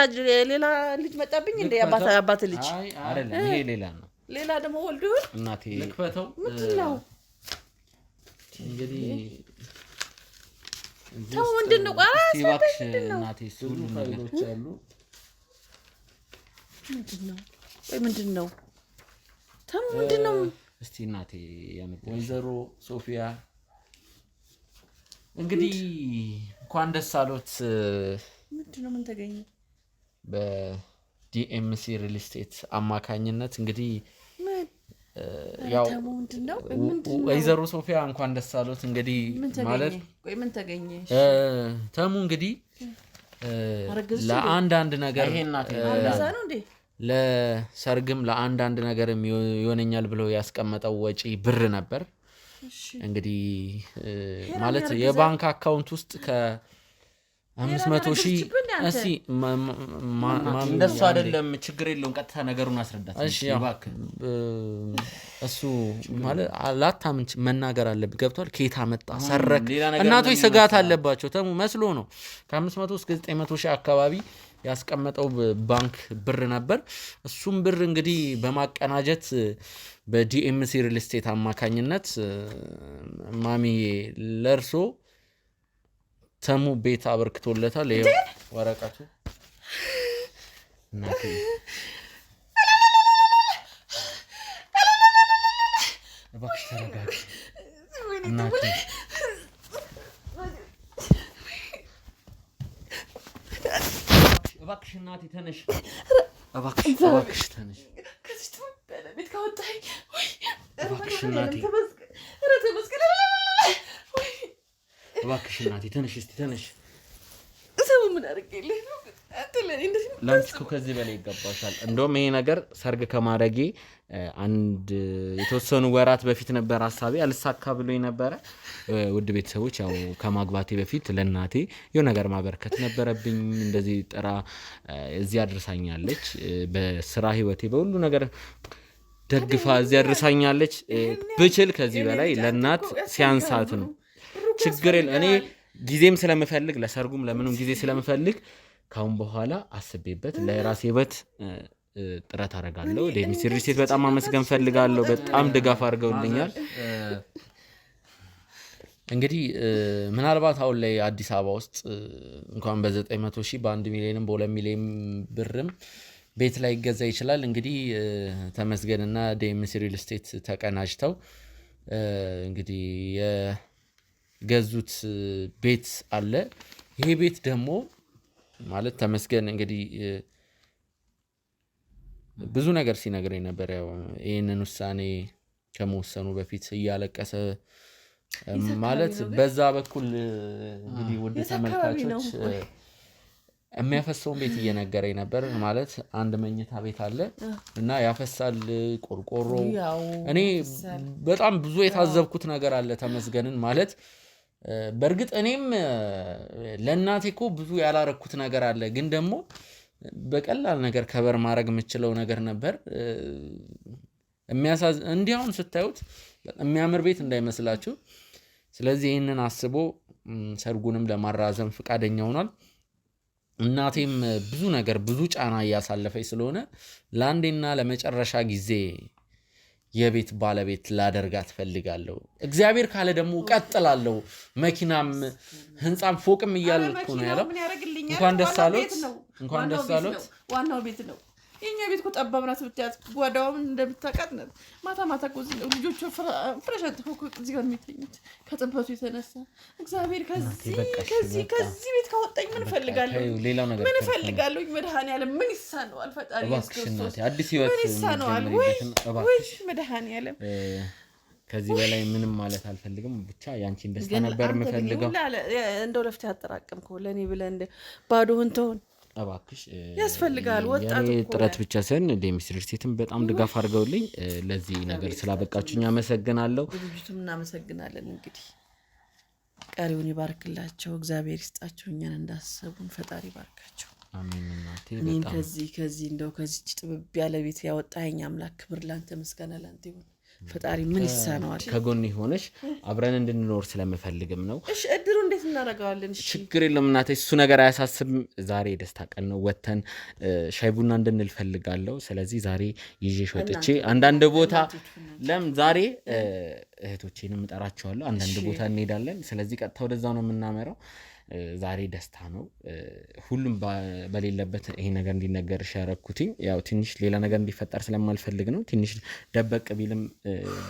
ልጅ መጣብኝ እንደ አባት ልጅ አይደለም። ይሄ ሌላ ደግሞ ወልዱ እናቴ ልክፈተው። ምንድነው እንግዲህ ተው ምንድነው እባክሽ እናቴ ሁሉ ነገሮች አሉ። ምንድነው እስቲ እናቴ ወይዘሮ ሶፊያ እንግዲህ እንኳን ደስ አሎት። ምንድነው? ምን ተገኘ? በዲኤምሲ ሪል ስቴት አማካኝነት እንግዲህ ያው ወይዘሮ ሶፊያ እንኳን ደስ አሎት። እንግዲህ ማለት ምን ተገኘ? ተሙ እንግዲህ ለአንዳንድ ነገር ለሰርግም ለአንዳንድ ነገር ይሆነኛል ብለው ያስቀመጠው ወጪ ብር ነበር። እንግዲህ ማለት የባንክ አካውንት ውስጥ ከ500,000 እሺ እንደሱ አይደለም፣ ችግር የለውም። ቀጥታ ነገሩን አስረዳት። እሺ እባክህ እሱ ማለት ላታምንች መናገር አለብህ። ገብቷል? ከየት አመጣ ሰረክ? እናቶች ስጋት አለባቸው። ተሙ መስሎ ነው ከ500 እስከ 900,000 አካባቢ ያስቀመጠው ባንክ ብር ነበር። እሱም ብር እንግዲህ በማቀናጀት በዲኤምሲ ሪል ስቴት አማካኝነት ማሚ ለርሶ ተሙ ቤት አበርክቶለታል። ይሄ ወረቀቱ እናቴ እባክሽ ተረጋጊ እናቴ እባክሽ እናቴ ተነሽ፣ እባክሽ ተነሽ። ቤት ካወጣኝ እባክሽ እናቴ እባክሽ እናቴ ተነሽ፣ እስቲ ተነሽ። ሰው ምን አድርጌልህ ነው? ለአንቺ እኮ ከዚህ በላይ ይገባሻል። እንደውም ይሄ ነገር ሰርግ ከማድረጌ አንድ የተወሰኑ ወራት በፊት ነበር ሀሳቤ፣ አልሳካ ብሎኝ ነበረ። ውድ ቤተሰቦች ያው ከማግባቴ በፊት ለእናቴ የሆነ ነገር ማበርከት ነበረብኝ። እንደዚህ ጥራ እዚህ አድርሳኛለች። በስራ ህይወቴ በሁሉ ነገር ደግፋ እዚህ አድርሳኛለች። ብችል ከዚህ በላይ ለእናት ሲያንሳት ነው። ችግር የለም። እኔ ጊዜም ስለምፈልግ ለሰርጉም ለምንም ጊዜ ስለምፈልግ ካሁን በኋላ አስቤበት ለራሴ ህይወት ጥረት አደርጋለሁ። ዲኤምሲ ሪል ስቴት በጣም አመስገን ፈልጋለሁ። በጣም ድጋፍ አድርገውልኛል። እንግዲህ ምናልባት አሁን ላይ አዲስ አበባ ውስጥ እንኳን በ900,000 በ1 ሚሊዮንም በ2 ሚሊዮን ብርም ቤት ላይ ይገዛ ይችላል። እንግዲህ ተመስገንና ዲኤምሲ ሪል ስቴት ተቀናጅተው እንግዲህ የገዙት ቤት አለ። ይሄ ቤት ደግሞ ማለት ተመስገን እንግዲህ ብዙ ነገር ሲነግረኝ ነበር። ያው ይህንን ውሳኔ ከመወሰኑ በፊት እያለቀሰ ማለት በዛ በኩል እንግዲህ ውድ ተመልካቾች የሚያፈሰውን ቤት እየነገረኝ ነበር። ማለት አንድ መኝታ ቤት አለ እና ያፈሳል ቆርቆሮ። እኔ በጣም ብዙ የታዘብኩት ነገር አለ ተመስገንን። ማለት በእርግጥ እኔም ለእናቴ እኮ ብዙ ያላረኩት ነገር አለ፣ ግን ደግሞ በቀላል ነገር ከበር ማድረግ የምችለው ነገር ነበር። እንዲያውን ስታዩት የሚያምር ቤት እንዳይመስላችሁ። ስለዚህ ይህንን አስቦ ሰርጉንም ለማራዘም ፈቃደኛ ሆኗል። እናቴም ብዙ ነገር ብዙ ጫና እያሳለፈች ስለሆነ ለአንዴና ለመጨረሻ ጊዜ የቤት ባለቤት ላደርጋት ፈልጋለሁ። እግዚአብሔር ካለ ደግሞ እቀጥላለሁ። መኪናም ህንጻም ፎቅም እያልኩ ነው ያለው። እንኳን ደስ አሎት፣ እንኳን ደስ አሎት። ዋናው ቤት ነው። የኛ ቤት እኮ ጠባብ ናት ብታያት፣ ጓዳውም እንደምታውቃት ናት። ማታ ማታ እኮ ልጆቹ ፍረሽ አጥፈው እዚህ ጋር የሚተኙት ከጥበቱ የተነሳ። እግዚአብሔር ከዚህ ቤት ካወጣኝ ምን እፈልጋለሁ? ምን እፈልጋለሁ? መድኃኒዓለም ምን ይሳነዋል? ፈጣሪ ክርስቶስ አዲስ ህይወት ምን ይሳነዋል? ወይ መድኃኒዓለም ከዚህ በላይ ምንም ማለት አልፈልግም። ብቻ ያንቺን ደስታ ነበር የምፈልገው። እንደው ለፍተህ አጠራቀምከው ለእኔ ብለህ እንደ ባዶህን ተሆን እባክሽ ያስፈልጋል። ወጣት ጥረት ብቻ ሳይሆን ዴሚስ ሪል ስቴትም በጣም ድጋፍ አድርገውልኝ ለዚህ ነገር ስላበቃችሁኝ አመሰግናለሁ። ድርጅቱም እናመሰግናለን። እንግዲህ ቀሪውን ይባርክላቸው፣ እግዚአብሔር ይስጣቸው። እኛን እንዳሰቡን ፈጣሪ ይባርካቸው። አሜን። እናቴ እኔን ከዚህ እንደው ከዚች ጥብብ ያለ ቤት ያወጣኸኝ አምላክ ክብር ላንተ፣ ምስጋና ላንተ ይሁን። ፈጣሪ ምን ይሳነዋል? ከጎን ሆነሽ አብረን እንድንኖር ስለምፈልግም ነው። እሺ እድሩ እንዴት እናደርጋለን? እሺ ችግር የለም እናቴ፣ እሱ ነገር አያሳስብም። ዛሬ ደስታ ቀን ነው፣ ወተን ሻይ ቡና እንድንል ፈልጋለሁ። ስለዚህ ዛሬ ይዤሽ ወጥቼ አንዳንድ ቦታ ዛሬ እህቶቼንም እጠራቸዋለሁ፣ አንዳንድ ቦታ እንሄዳለን። ስለዚህ ቀጥታ ወደዛ ነው የምናመራው። ዛሬ ደስታ ነው። ሁሉም በሌለበት ይሄ ነገር እንዲነገር ያረኩትኝ ያው ትንሽ ሌላ ነገር እንዲፈጠር ስለማልፈልግ ነው። ትንሽ ደበቅ ቢልም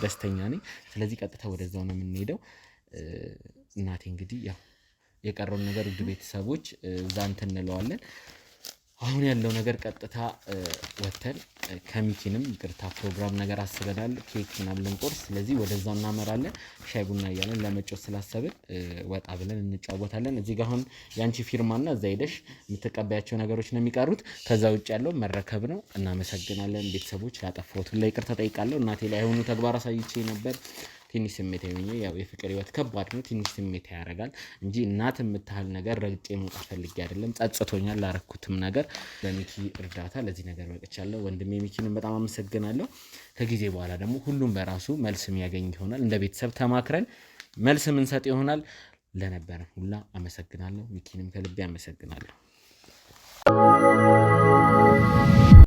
ደስተኛ ነኝ። ስለዚህ ቀጥታ ወደዛው ነው የምንሄደው። እናቴ እንግዲህ ያው የቀረውን ነገር ውድ ቤተሰቦች እዛ እንትን እንለዋለን። አሁን ያለው ነገር ቀጥታ ወተን ከሚኪንም ይቅርታ ፕሮግራም ነገር አስበናል፣ ኬክ ምናምን ልንቆርስ። ስለዚህ ወደዛ እናመራለን። ሻይ ቡና እያለን ለመጮት ስላሰብን ወጣ ብለን እንጫወታለን። እዚህ ጋር አሁን ያንቺ ፊርማና እዛ ሄደሽ የምትቀበያቸው ነገሮች ነው የሚቀሩት። ከዛ ውጭ ያለው መረከብ ነው። እናመሰግናለን ቤተሰቦች። ላጠፋሁት ላይ ይቅርታ ጠይቃለሁ። እናቴ ላይ የሆኑ ተግባር አሳይቼ ነበር። ትንሽ ስሜት ያው የፍቅር ህይወት ከባድ ነው። ትንሽ ስሜት ያደርጋል እንጂ እናት የምታህል ነገር ረግጬ መውጣት ፈልጌ አይደለም። ጸጽቶኛል ላረኩትም ነገር። በሚኪ እርዳታ ለዚህ ነገር በቅቻለሁ። ወንድሜ ሚኪንም በጣም አመሰግናለሁ። ከጊዜ በኋላ ደግሞ ሁሉም በራሱ መልስ የሚያገኝ ይሆናል። እንደ ቤተሰብ ተማክረን መልስ ምንሰጥ ይሆናል። ለነበረን ሁላ አመሰግናለሁ። ሚኪንም ከልቤ አመሰግናለሁ።